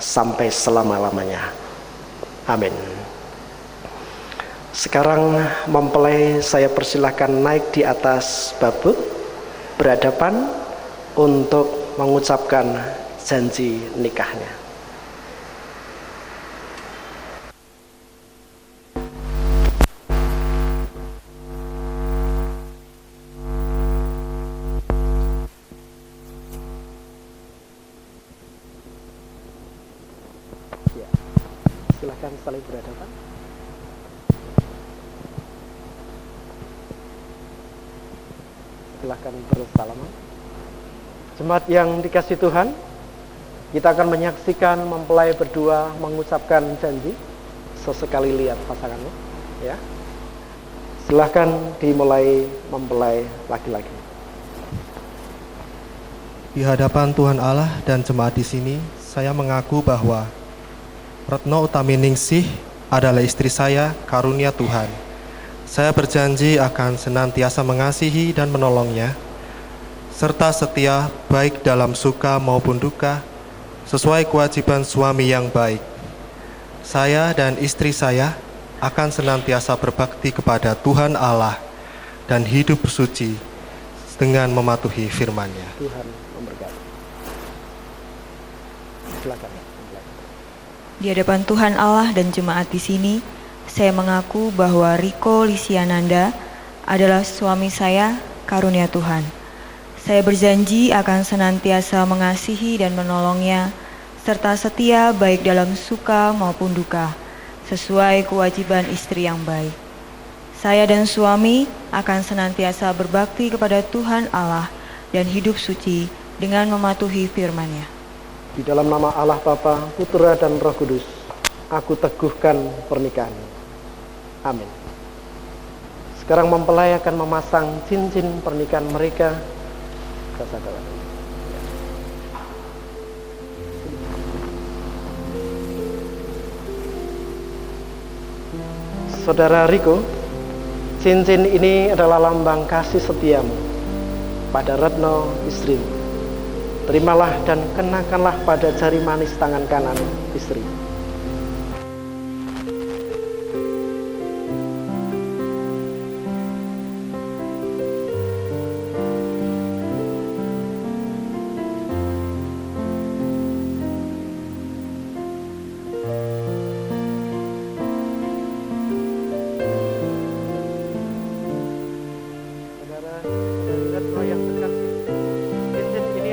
sampai selama-lamanya. Amin. Sekarang mempelai saya persilahkan naik di atas babut, berhadapan untuk mengucapkan janji nikahnya. Silahkan saling berhadapan. Silahkan bersalaman. Jemaat yang dikasihi Tuhan, kita akan menyaksikan mempelai berdua mengucapkan janji. Sesekali lihat pasanganmu, ya. Silahkan dimulai mempelai laki-laki. Di hadapan Tuhan Allah dan jemaat di sini, saya mengaku bahwa Retno Utaminingsih adalah istri saya, karunia Tuhan. Saya berjanji akan senantiasa mengasihi dan menolongnya, serta setia baik dalam suka maupun duka, sesuai kewajiban suami yang baik. Saya dan istri saya akan senantiasa berbakti kepada Tuhan Allah dan hidup suci dengan mematuhi firman-Nya. Tuhan memberkati. Silakan. Di hadapan Tuhan Allah dan jemaat di sini, saya mengaku bahwa Riko Lisiananda adalah suami saya, karunia Tuhan. Saya berjanji akan senantiasa mengasihi dan menolongnya, serta setia baik dalam suka maupun duka, sesuai kewajiban istri yang baik. Saya dan suami akan senantiasa berbakti kepada Tuhan Allah dan hidup suci dengan mematuhi firman-Nya. Di dalam nama Allah Bapa, Putra dan Roh Kudus, aku teguhkan pernikahan. Amin. Sekarang mempelai akan memasang cincin pernikahan mereka. Saudara Riko, cincin ini adalah lambang kasih setiamu pada Retno istrimu. Terimalah dan kenakanlah pada jari manis tangan kanan istri.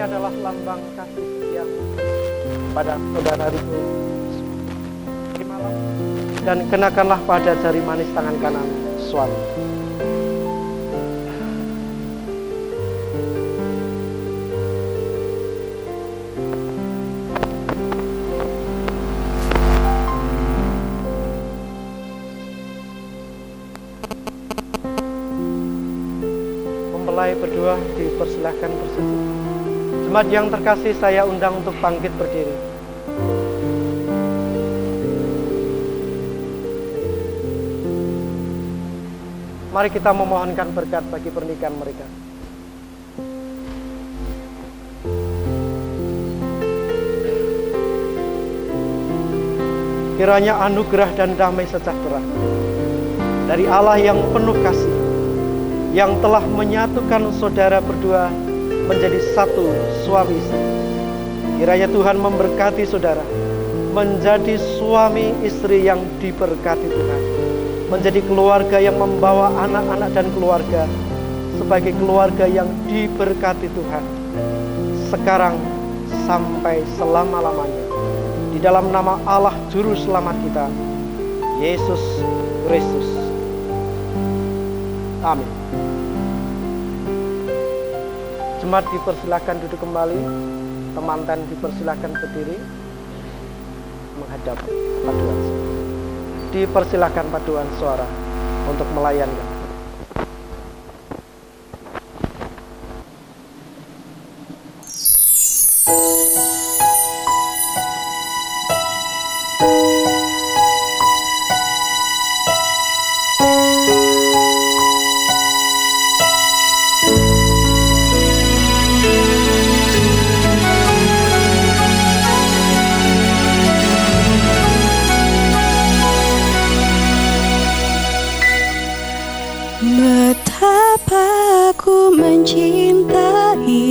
Adalah lambang kasih setia pada saudara Riko. Terimalah dan kenakanlah pada jari manis tangan kanan suami. Mempelai berdua dipersilahkan bersetuju. Jemaat yang terkasih, saya undang untuk bangkit berdiri. Mari kita memohonkan berkat bagi pernikahan mereka. Kiranya anugerah dan damai sejahtera dari Allah yang penuh kasih, yang telah menyatukan saudara berdua menjadi satu suami istri. Kiranya Tuhan memberkati saudara menjadi suami istri yang diberkati Tuhan, menjadi keluarga yang membawa anak-anak dan keluarga sebagai keluarga yang diberkati Tuhan sekarang sampai selama-lamanya. Di dalam nama Allah Juru Selamat kita, Yesus Kristus. Amin. Jemaat dipersilakan duduk kembali, temanten dipersilakan berdiri menghadap paduan suara. Dipersilakan paduan suara untuk melayani. Betapa ku mencintai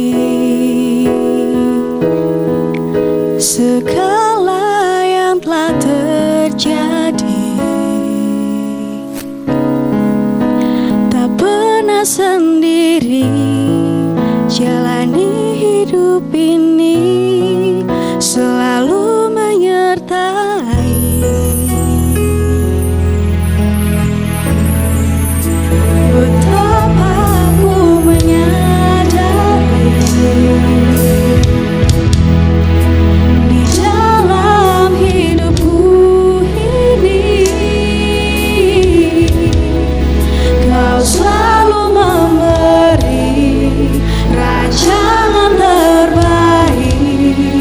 segala yang telah terjadi, tak pernah sendiri jalani hidup ini, selalu menyertai. Betapa ku menyadari di dalam hidupku ini, Kau selalu memberi rancangan terbaik.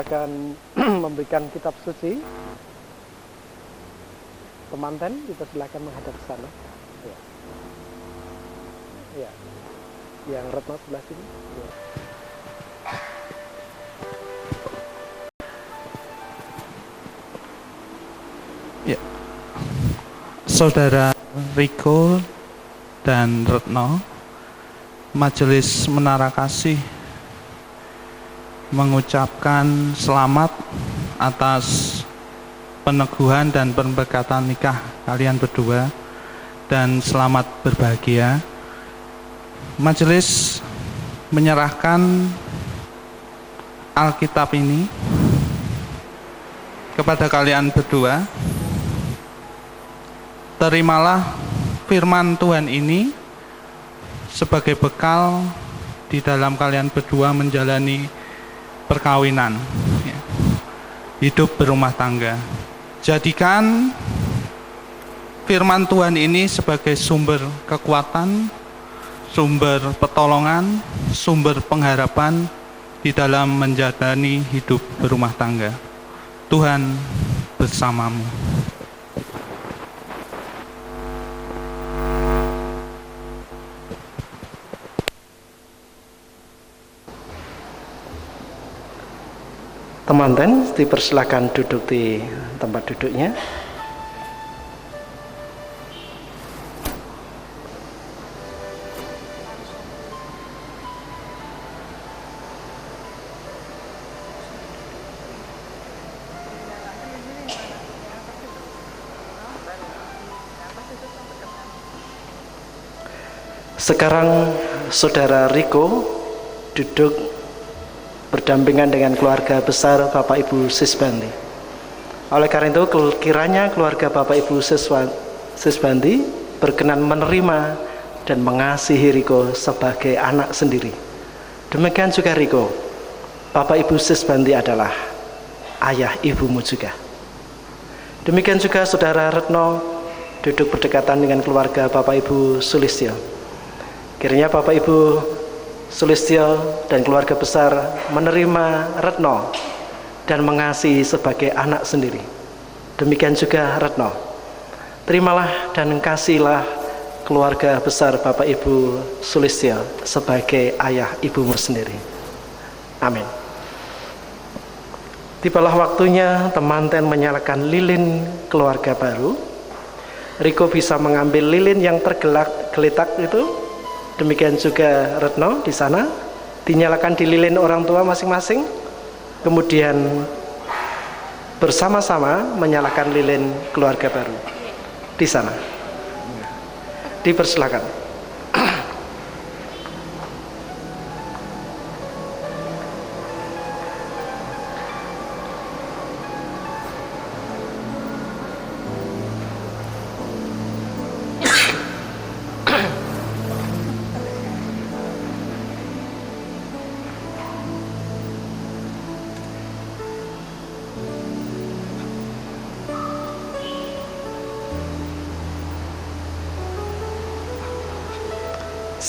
kita akan memberikan kitab suci. Temanten, dipersilakan menghadap ke sana. Ya. Ya. Yang Retno sebelah sini. Ya. Ya. Saudara Riko dan Retno, Majelis Menara Kasih mengucapkan selamat atas peneguhan dan pemberkatan nikah kalian berdua dan selamat berbahagia. Majelis menyerahkan Alkitab ini kepada kalian berdua. Terimalah firman Tuhan ini sebagai bekal di dalam kalian berdua menjalani perkawinan, ya, hidup berumah tangga. Jadikan firman Tuhan ini sebagai sumber kekuatan, sumber pertolongan, sumber pengharapan di dalam menjalani hidup berumah tangga. Tuhan bersamamu. Teman-teman, dipersilakan duduk di tempat duduknya. Sekarang Saudara Riko duduk berdampingan dengan keluarga besar Bapak Ibu Sisbandi. Oleh karena itu, kiranya keluarga Bapak Ibu Sisbandi berkenan menerima dan mengasihi Riko sebagai anak sendiri. Demikian juga Riko, Bapak Ibu Sisbandi adalah ayah ibumu juga. Demikian juga Saudara Retno duduk berdekatan dengan keluarga Bapak Ibu Sulistyo. Kiranya Bapak Ibu Sulistyo dan keluarga besar menerima Retno dan mengasihi sebagai anak sendiri. Demikian juga Retno, terimalah dan kasihilah keluarga besar Bapak Ibu Sulistyo sebagai ayah ibumu sendiri. Amin. Tibalah waktunya temanten menyalakan lilin keluarga baru. Riko bisa mengambil lilin yang tergeletak itu. Demikian juga Retno di sana, dinyalakan di lilin orang tua masing-masing, kemudian bersama-sama menyalakan lilin keluarga baru di sana. Dipersilakan.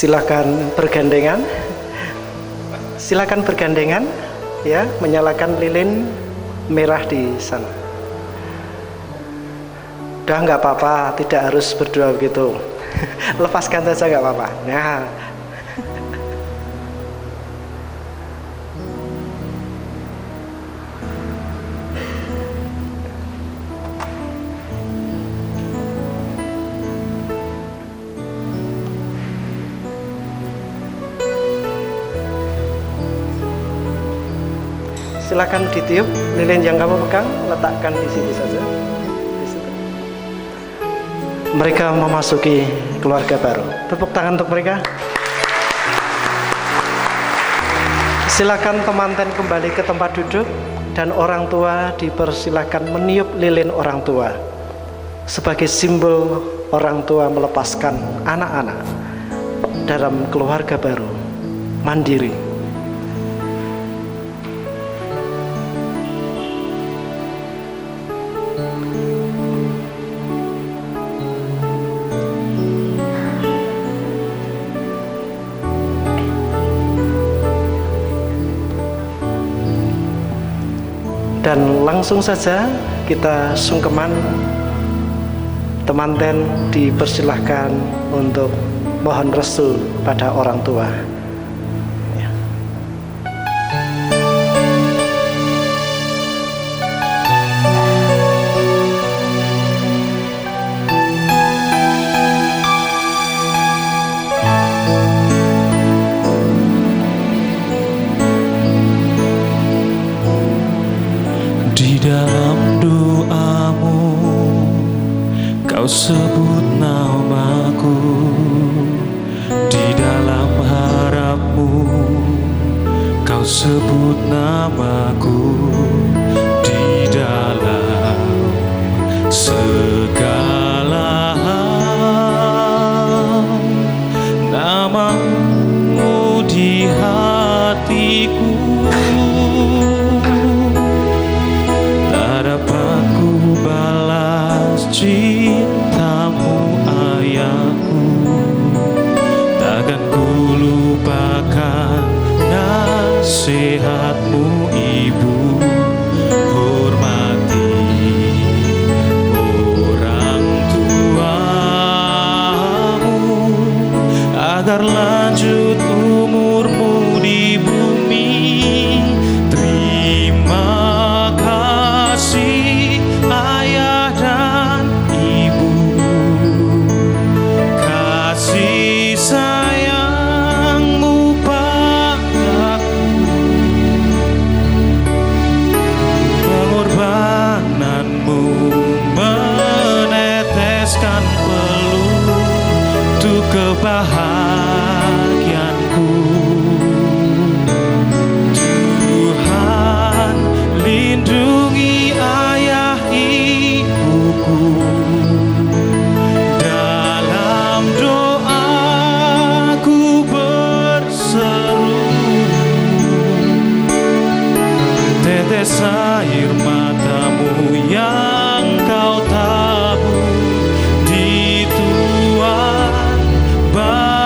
Silakan bergandengan. Silakan bergandengan ya, menyalakan lilin merah di sana. Udah nggak apa-apa, tidak harus berdua begitu. Lepaskan saja nggak apa-apa. Nah, silakan ditiup lilin yang kamu pegang, letakkan di sini saja. Di situ. Mereka memasuki keluarga baru. Tepuk tangan untuk mereka. Silakan temanten kembali ke tempat duduk dan orang tua dipersilakan meniup lilin orang tua sebagai simbol orang tua melepaskan anak-anak dalam keluarga baru mandiri. Dan langsung saja kita sungkeman. Temanten dipersilahkan untuk mohon restu pada orang tua. Ya. Di dalam doamu Kau sebut namaku, di dalam harapmu Kau sebut namaku, di dalam segala hal namamu di hatiku. Tak dapat ku balas cintamu ayahku, takkan ku lupakan nasihatmu ibu. Hormati orang tuamu agar lanjut umurmu di bumi. Terima kasih ayah dan ibu, kasih sayangmu padaku, pengorbananmu meneteskan peluh untuk kebahagiaanku. Tuhan lindungi ayah ibuku, dalam doaku berseru, tetes air matamu yang kau tabur di tuan bahagia.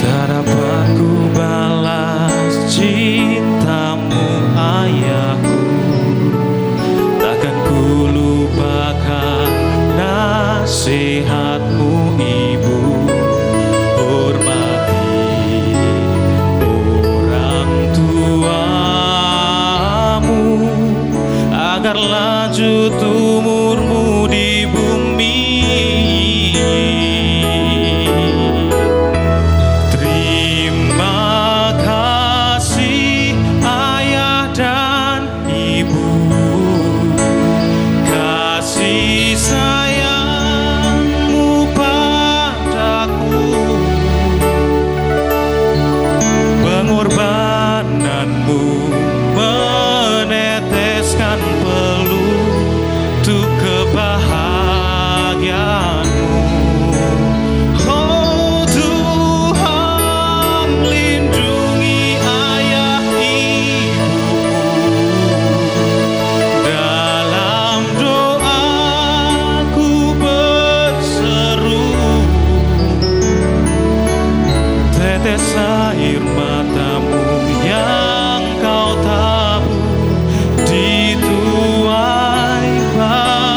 Tak dapat ku balas cintamu ayahku, takkan ku lupakan nasihatmu ibu. Hormati orang tuamu agar lanjut umurmu di bumi. Terima kasih ayah dan ibu, kasih sayangmu padaku, pengorbananmu meneteskan peluh untuk kebahagiaanmu. Oh Tuhan lindungi ayah ibuku, dalam doaku berseru, tetes air matamu yang kau tabur di tuai bahagia.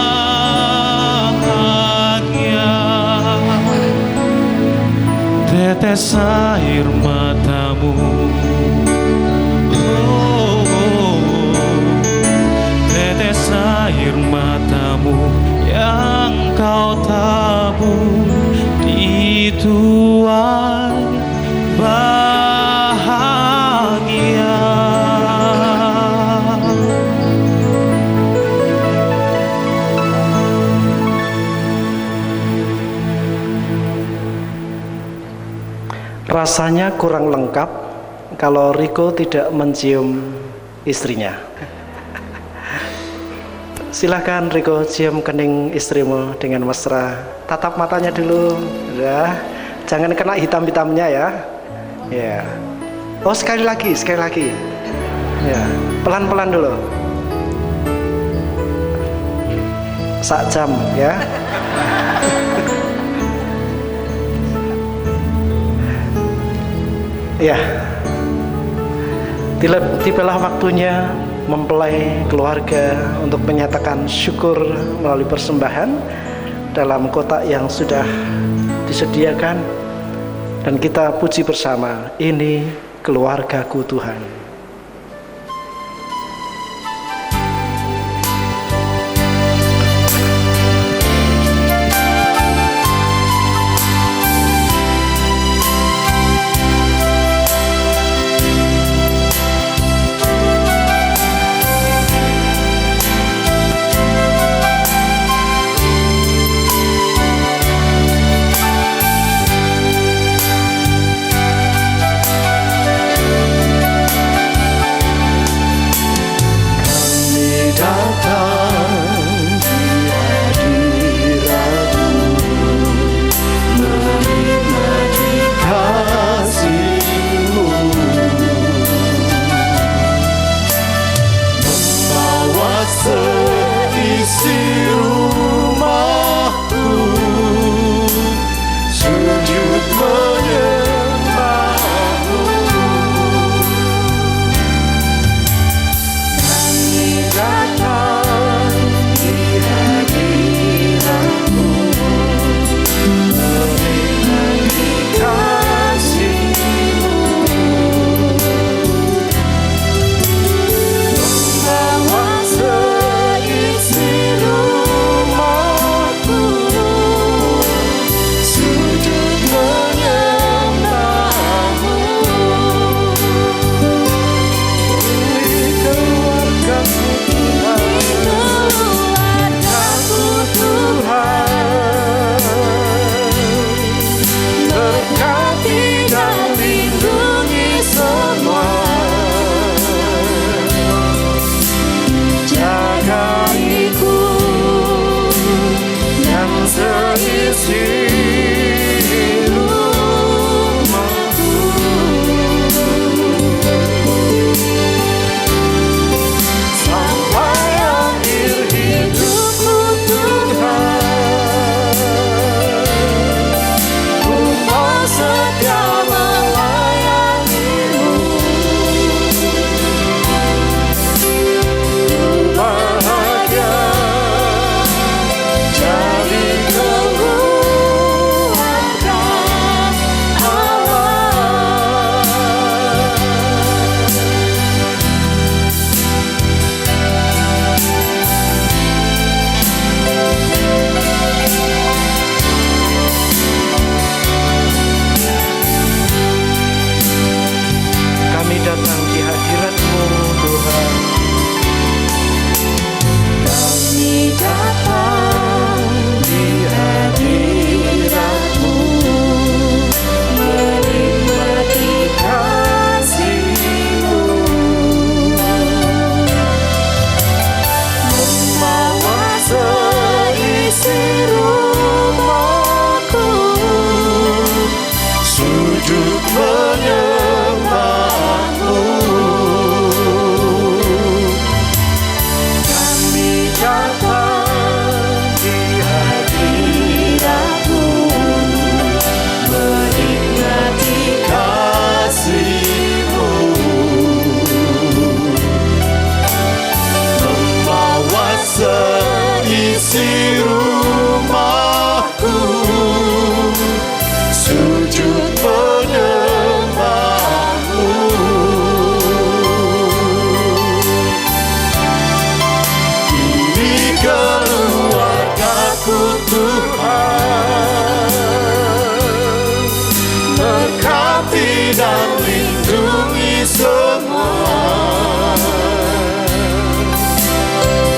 Tetes air matamu, tetes air matamu yang kau tabur di tuai bahagia. Rasanya kurang lengkap kalau Riko tidak mencium istrinya. Silahkan Riko cium kening istrimu dengan mesra. Tatap matanya dulu, ya. Jangan kena hitam-hitamnya ya. Ya. Oh, sekali lagi. Ya, pelan-pelan dulu. Sak jam ya. Ya. Tibalah waktunya mempelai keluarga untuk menyatakan syukur melalui persembahan dalam kotak yang sudah disediakan, dan kita puji bersama, ini keluargaku Tuhan.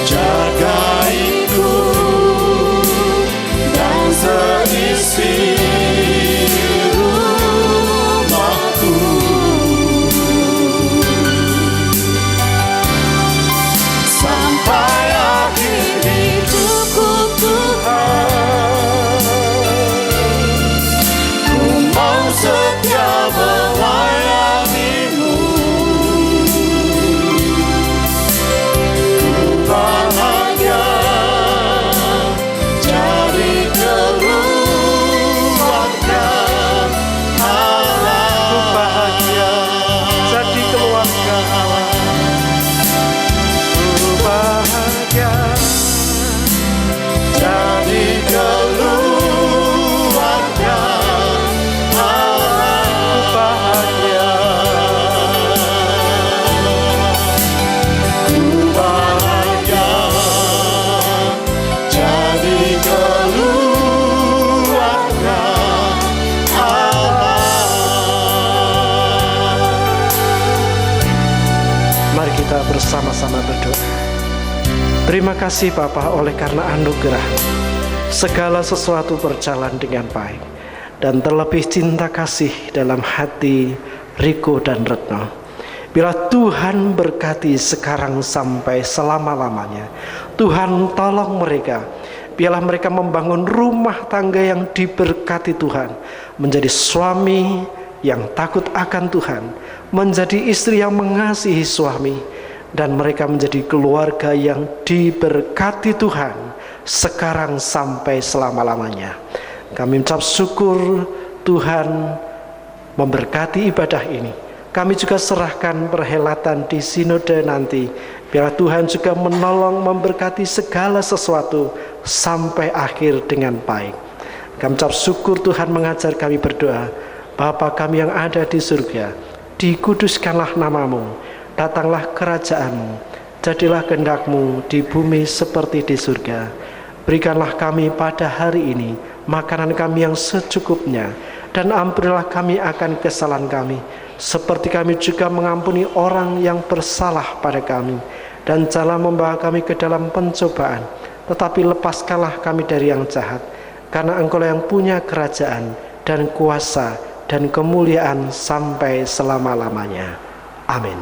Jaga itu bersama-sama berdoa. Terima kasih Bapa, oleh karena anugerah segala sesuatu berjalan dengan baik, dan terlebih cinta kasih dalam hati Riko dan Retno. Bila Tuhan berkati sekarang sampai selama-lamanya, Tuhan tolong mereka. Biarlah mereka membangun rumah tangga yang diberkati Tuhan, menjadi suami yang takut akan Tuhan, menjadi istri yang mengasihi suami, dan mereka menjadi keluarga yang diberkati Tuhan sekarang sampai selama-lamanya. Kami ucap syukur Tuhan memberkati ibadah ini. Kami juga serahkan perhelatan di sinode nanti. Biar Tuhan juga menolong memberkati segala sesuatu sampai akhir dengan baik. Kami ucap syukur Tuhan mengajar kami berdoa. Bapa kami yang ada di surga, dikuduskanlah namamu, datanglah kerajaanmu, jadilah kehendak-Mu di bumi seperti di surga. Berikanlah kami pada hari ini makanan kami yang secukupnya, dan ampunilah kami akan kesalahan kami, seperti kami juga mengampuni orang yang bersalah pada kami. Dan janganlah membawa kami ke dalam pencobaan, tetapi lepaskanlah kami dari yang jahat. Karena Engkau yang punya kerajaan dan kuasa dan kemuliaan sampai selama-lamanya. Amin.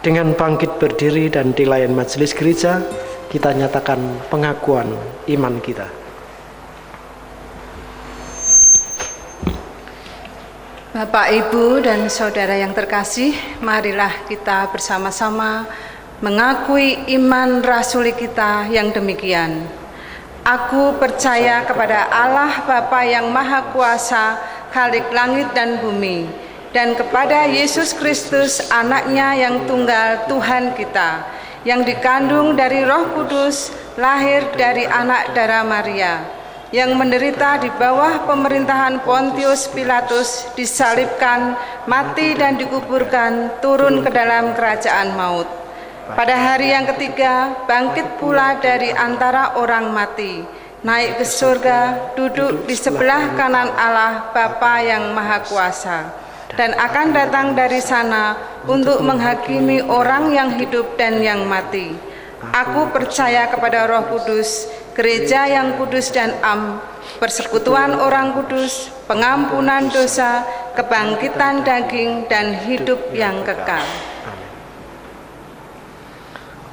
Dengan bangkit berdiri dan dilayan majelis gereja, kita nyatakan pengakuan iman kita. Bapak, Ibu, dan Saudara yang terkasih, marilah kita bersama-sama mengakui iman rasuli kita yang demikian. Aku percaya kepada Allah Bapa yang Maha Kuasa, Khalik langit dan bumi, dan kepada Yesus Kristus, Anaknya yang tunggal Tuhan kita, yang dikandung dari Roh Kudus, lahir dari anak darah Maria, yang menderita di bawah pemerintahan Pontius Pilatus, disalibkan, mati dan dikuburkan, turun ke dalam kerajaan maut. Pada hari yang ketiga, bangkit pula dari antara orang mati, naik ke surga, duduk di sebelah kanan Allah Bapa yang Maha Kuasa, dan akan datang dari sana untuk menghakimi orang yang hidup dan yang mati. Aku percaya kepada Roh Kudus, gereja yang kudus dan am, persekutuan orang kudus, pengampunan dosa, kebangkitan daging, dan hidup yang kekal.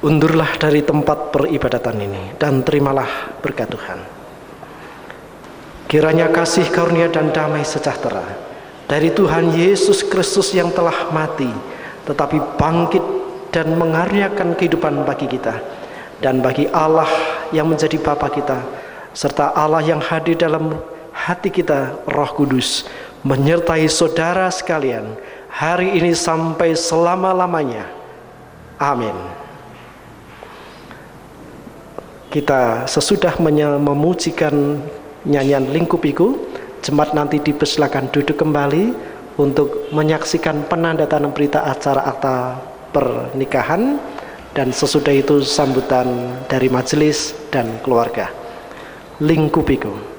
Undurlah dari tempat peribadatan ini dan terimalah berkat Tuhan. Kiranya kasih karunia dan damai sejahtera dari Tuhan Yesus Kristus yang telah mati tetapi bangkit dan mengaruniakan kehidupan bagi kita, dan bagi Allah yang menjadi Bapa kita, serta Allah yang hadir dalam hati kita, Roh Kudus, menyertai saudara sekalian hari ini sampai selama-lamanya. Amin. Kita sesudah memujikan nyanyian Lingkupiku, jemaat nanti dipersilakan duduk kembali untuk menyaksikan penandatanganan berita acara akta pernikahan, dan sesudah itu sambutan dari majelis dan keluarga. Lingkupiku.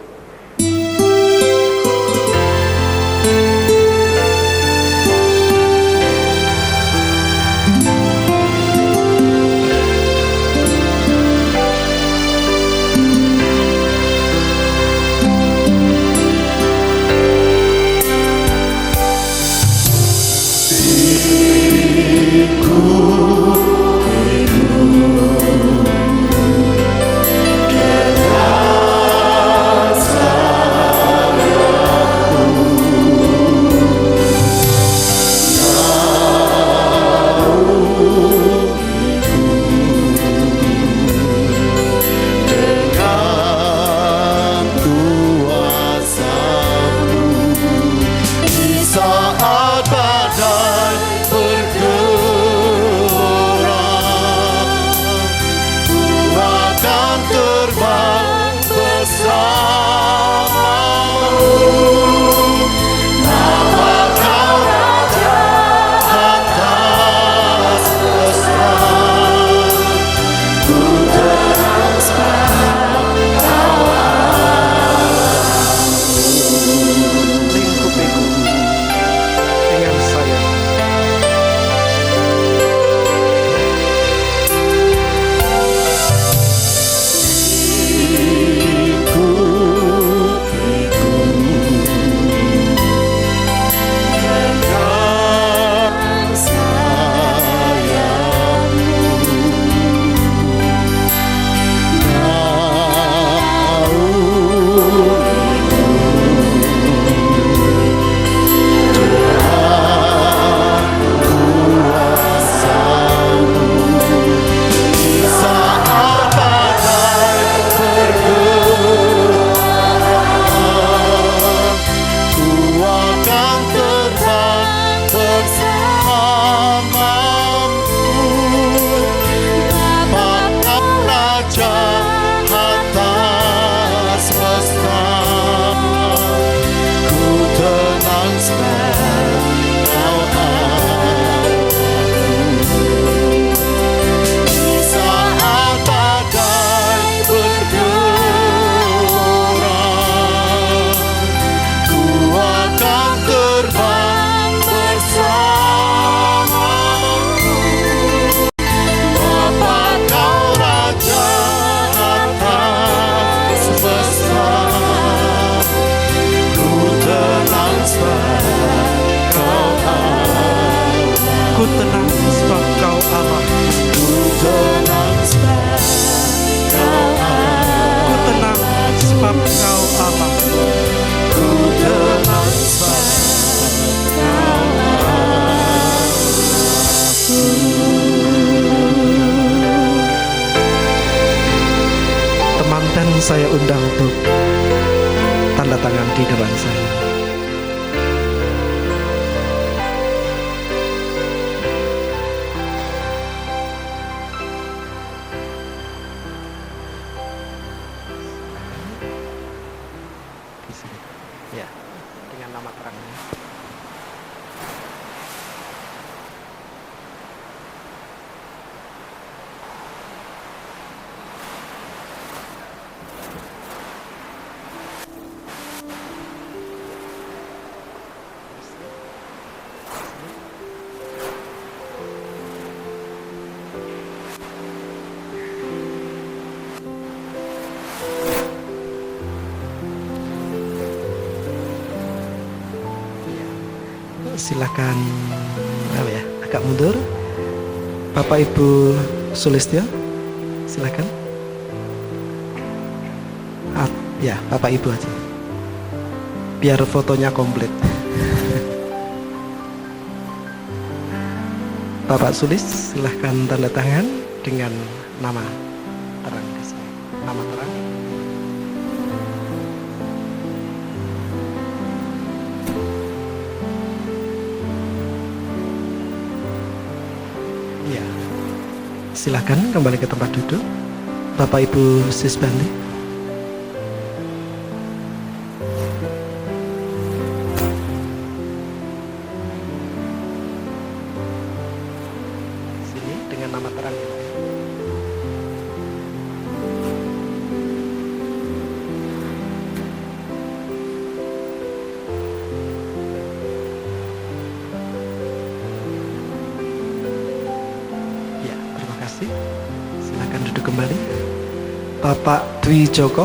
Ku saya undang untuk tanda tangan di depan saya. Ya, dengan nama terangnya. Silakan agak mundur. Bapak Ibu Sulistyo, silakan. Ya, Bapak Ibu aja. Biar fotonya komplit. Bapak Sulis, silahkan tanda tangan dengan nama terang di sini. Nama terang. Ya, silahkan kembali ke tempat duduk. Bapak Ibu Sisbandi. Nama terang ya, Pak. Ya, terima kasih. Silakan duduk kembali. Bapak Dwi Joko.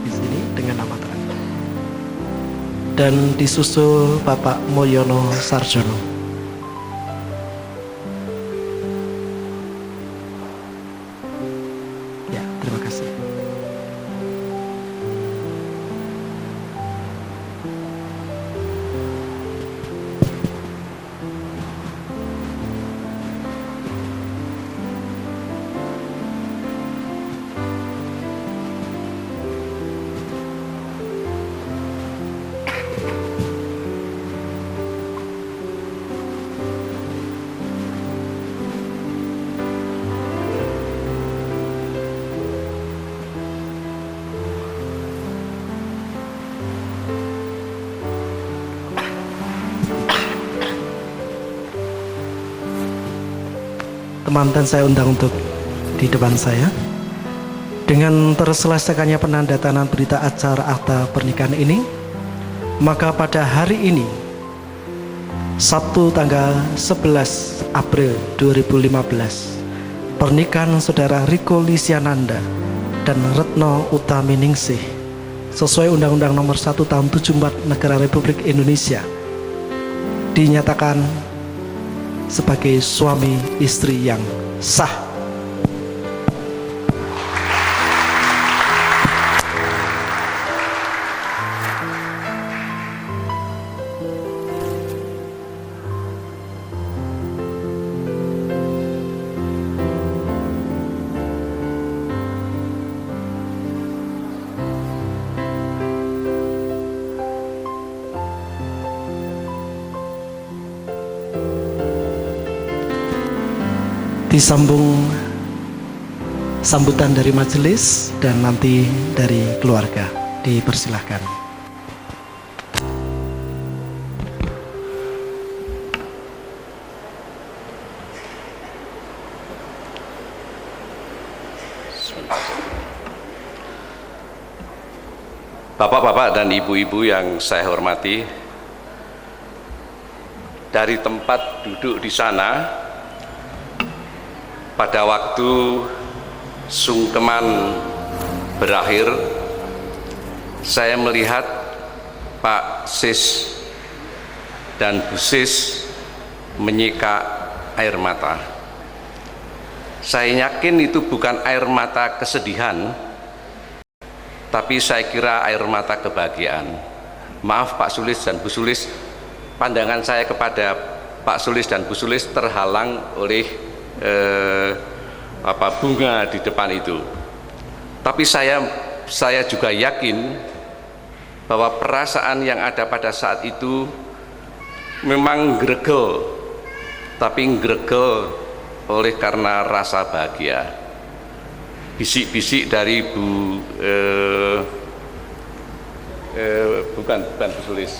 Di sini dengan nama terang. Dan disusul Bapak Moyono Sarjono. Ya, terima kasih. Teman-teman saya undang untuk di depan saya. Dengan terselesaikannya penandatanganan berita acara akta pernikahan ini, maka pada hari ini, Sabtu tanggal 11 April 2015, pernikahan saudara Riko Lisiananda dan Retno Utaminingsih sesuai Undang-Undang Nomor 1 Tahun 74 Negara Republik Indonesia dinyatakan sebagai suami istri yang sah. Disambung sambutan dari majelis dan nanti dari keluarga. Dipersilahkan. Bapak-bapak dan ibu-ibu yang saya hormati, dari tempat duduk di sana, pada waktu sungkeman berakhir, saya melihat Pak Sis dan Bu Sis menyeka air mata. Saya yakin itu bukan air mata kesedihan, tapi saya kira air mata kebahagiaan. Maaf Pak Sulis dan Bu Sulis, pandangan saya kepada Pak Sulis dan Bu Sulis terhalang oleh bunga di depan itu. Tapi saya juga yakin bahwa perasaan yang ada pada saat itu memang gregel, tapi gregel oleh karena rasa bahagia. Bisik-bisik dari bukan Bu Sulis,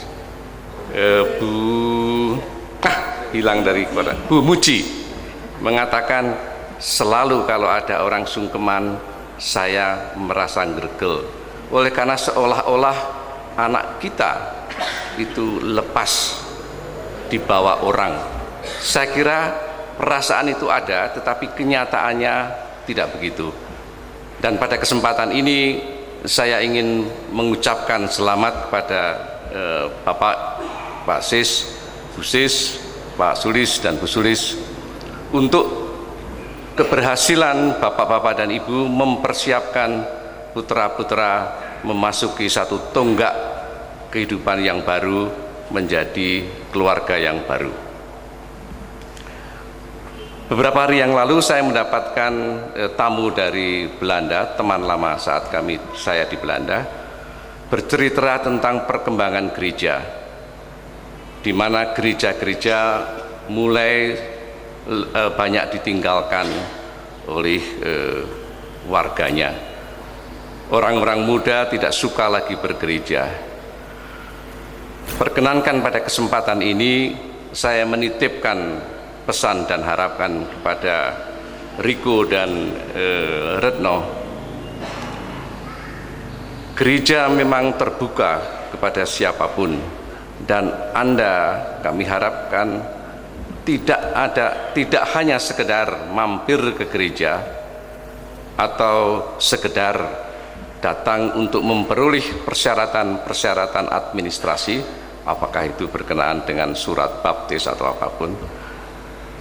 hilang dari kota, Bu Muji mengatakan selalu kalau ada orang sungkeman saya merasa gregel, oleh karena seolah-olah anak kita itu lepas dibawa orang. Saya kira perasaan itu ada, tetapi kenyataannya tidak begitu. Dan pada kesempatan ini saya ingin mengucapkan selamat kepada Bapak, Pak Sis, Bu Sis, Pak Sulis dan Bu Sulis untuk keberhasilan Bapak-bapak dan Ibu mempersiapkan putra-putra memasuki satu tonggak kehidupan yang baru, menjadi keluarga yang baru. Beberapa hari yang lalu saya mendapatkan tamu dari Belanda, teman lama saat saya di Belanda, bercerita tentang perkembangan gereja, di mana gereja-gereja mulai banyak ditinggalkan oleh warganya. Orang-orang muda tidak suka lagi bergereja. Perkenankan pada kesempatan ini saya menitipkan pesan dan harapan kepada Riko dan Retno. Gereja memang terbuka kepada siapapun, dan Anda kami harapkan tidak hanya sekedar mampir ke gereja atau sekedar datang untuk memperoleh persyaratan administrasi, apakah itu berkenaan dengan surat baptis atau apapun.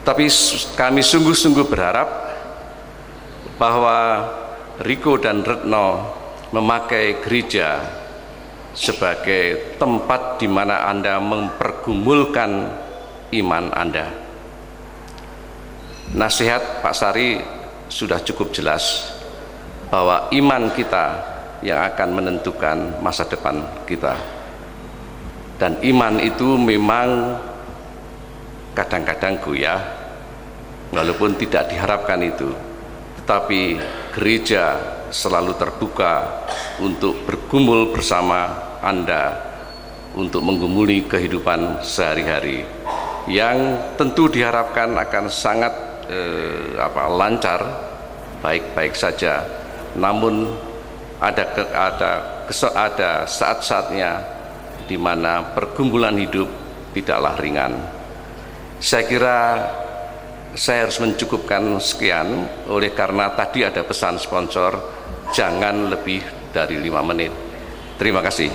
Tapi kami sungguh-sungguh berharap bahwa Riko dan Retno memakai gereja sebagai tempat di mana Anda mempergumulkan iman Anda. Nasihat Pak Sari sudah cukup jelas bahwa iman kita yang akan menentukan masa depan kita. Dan iman itu memang kadang-kadang goyah, walaupun tidak diharapkan itu, tetapi gereja selalu terbuka untuk bergumul bersama Anda untuk menggumuli kehidupan sehari-hari yang tentu diharapkan akan sangat lancar, baik-baik saja. Namun ada saat-saatnya di mana pergumulan hidup tidaklah ringan. Saya kira saya harus mencukupkan sekian, oleh karena tadi ada pesan sponsor, jangan lebih dari 5 menit. Terima kasih.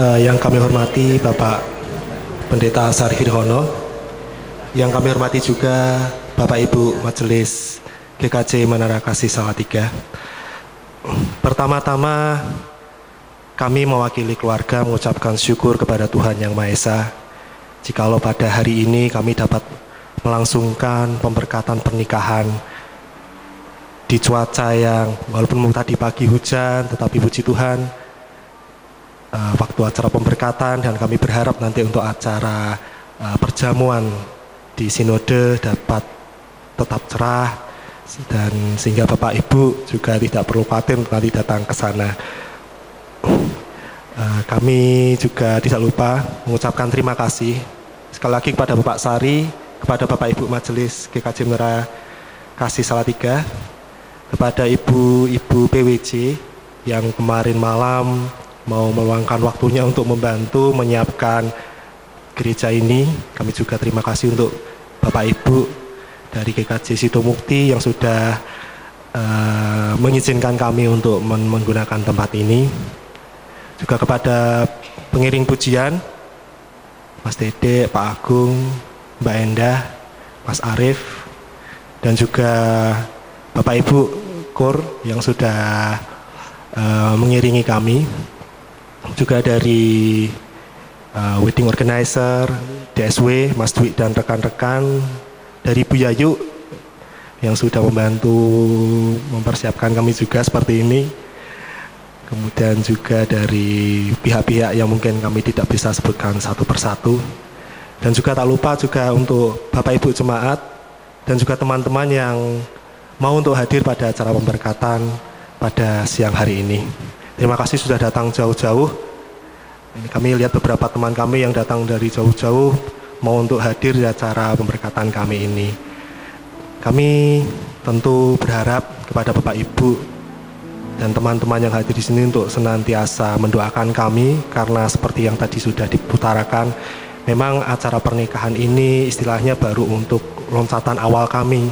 Yang kami hormati Bapak Pendeta Sari Firhono, yang kami hormati juga Bapak Ibu Majelis GKJ Menara Kasih Salatiga. Pertama-tama kami mewakili keluarga mengucapkan syukur kepada Tuhan Yang Maha Esa, jikalau pada hari ini kami dapat melangsungkan pemberkatan pernikahan di cuaca yang walaupun tadi pagi hujan, tetapi puji Tuhan waktu acara pemberkatan, dan kami berharap nanti untuk acara perjamuan di sinode dapat tetap cerah, dan sehingga Bapak Ibu juga tidak perlu khawatir nanti datang ke sana. Kami juga tidak lupa mengucapkan terima kasih sekali lagi kepada Bapak Sari, kepada Bapak Ibu Majelis GKJ Menara Kasih Salatiga, kepada ibu-ibu PWJ yang kemarin malam mau meluangkan waktunya untuk membantu menyiapkan gereja ini. Kami juga terima kasih untuk Bapak Ibu dari GKJ Sitomukti yang sudah mengizinkan kami untuk menggunakan tempat ini. Juga kepada pengiring pujian, Mas Dede, Pak Agung, Mbak Endah, Mas Arief, dan juga Bapak Ibu Kur yang sudah mengiringi kami. Juga dari wedding organizer, DSW, Mas Dwi dan rekan-rekan dari Bu Yayu yang sudah membantu mempersiapkan kami juga seperti ini. Kemudian juga dari pihak-pihak yang mungkin kami tidak bisa sebutkan satu persatu. Dan juga tak lupa juga untuk Bapak Ibu Jemaat dan juga teman-teman yang mau untuk hadir pada acara pemberkatan pada siang hari ini. Terima kasih sudah datang jauh-jauh. Ini kami lihat beberapa teman kami yang datang dari jauh-jauh mau untuk hadir di acara pemberkatan kami ini. Kami tentu berharap kepada Bapak Ibu dan teman-teman yang hadir di sini untuk senantiasa mendoakan kami, karena seperti yang tadi sudah diputarakan, memang acara pernikahan ini istilahnya baru untuk loncatan awal kami,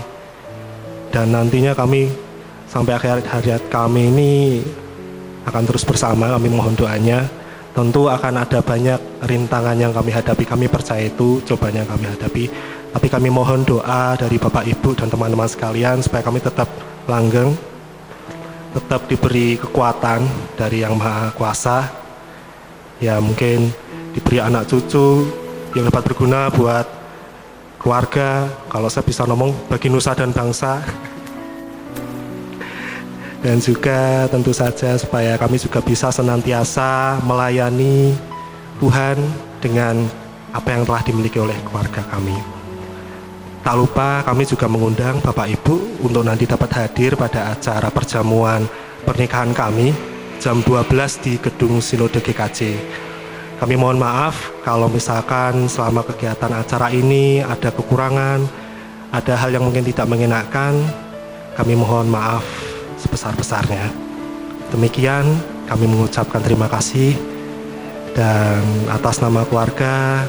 dan nantinya kami sampai akhir hayat kami ini akan terus bersama. Kami mohon doanya. Tentu akan ada banyak rintangan yang kami hadapi, kami percaya itu cobaan yang kami hadapi, tapi kami mohon doa dari Bapak Ibu dan teman-teman sekalian supaya kami tetap langgeng, tetap diberi kekuatan dari Yang Maha Kuasa, ya mungkin diberi anak cucu yang dapat berguna buat keluarga, kalau saya bisa ngomong bagi nusa dan bangsa. Dan juga tentu saja supaya kami juga bisa senantiasa melayani Tuhan dengan apa yang telah dimiliki oleh keluarga kami. Tak lupa kami juga mengundang Bapak Ibu untuk nanti dapat hadir pada acara perjamuan pernikahan kami jam 12 di gedung Sinode GKJ. Kami mohon maaf kalau misalkan selama kegiatan acara ini ada kekurangan, ada hal yang mungkin tidak mengenakan, kami mohon maaf sebesar-besarnya. Demikian kami mengucapkan terima kasih, dan atas nama keluarga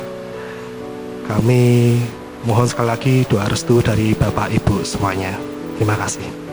kami mohon sekali lagi doa restu dari Bapak Ibu semuanya. Terima kasih.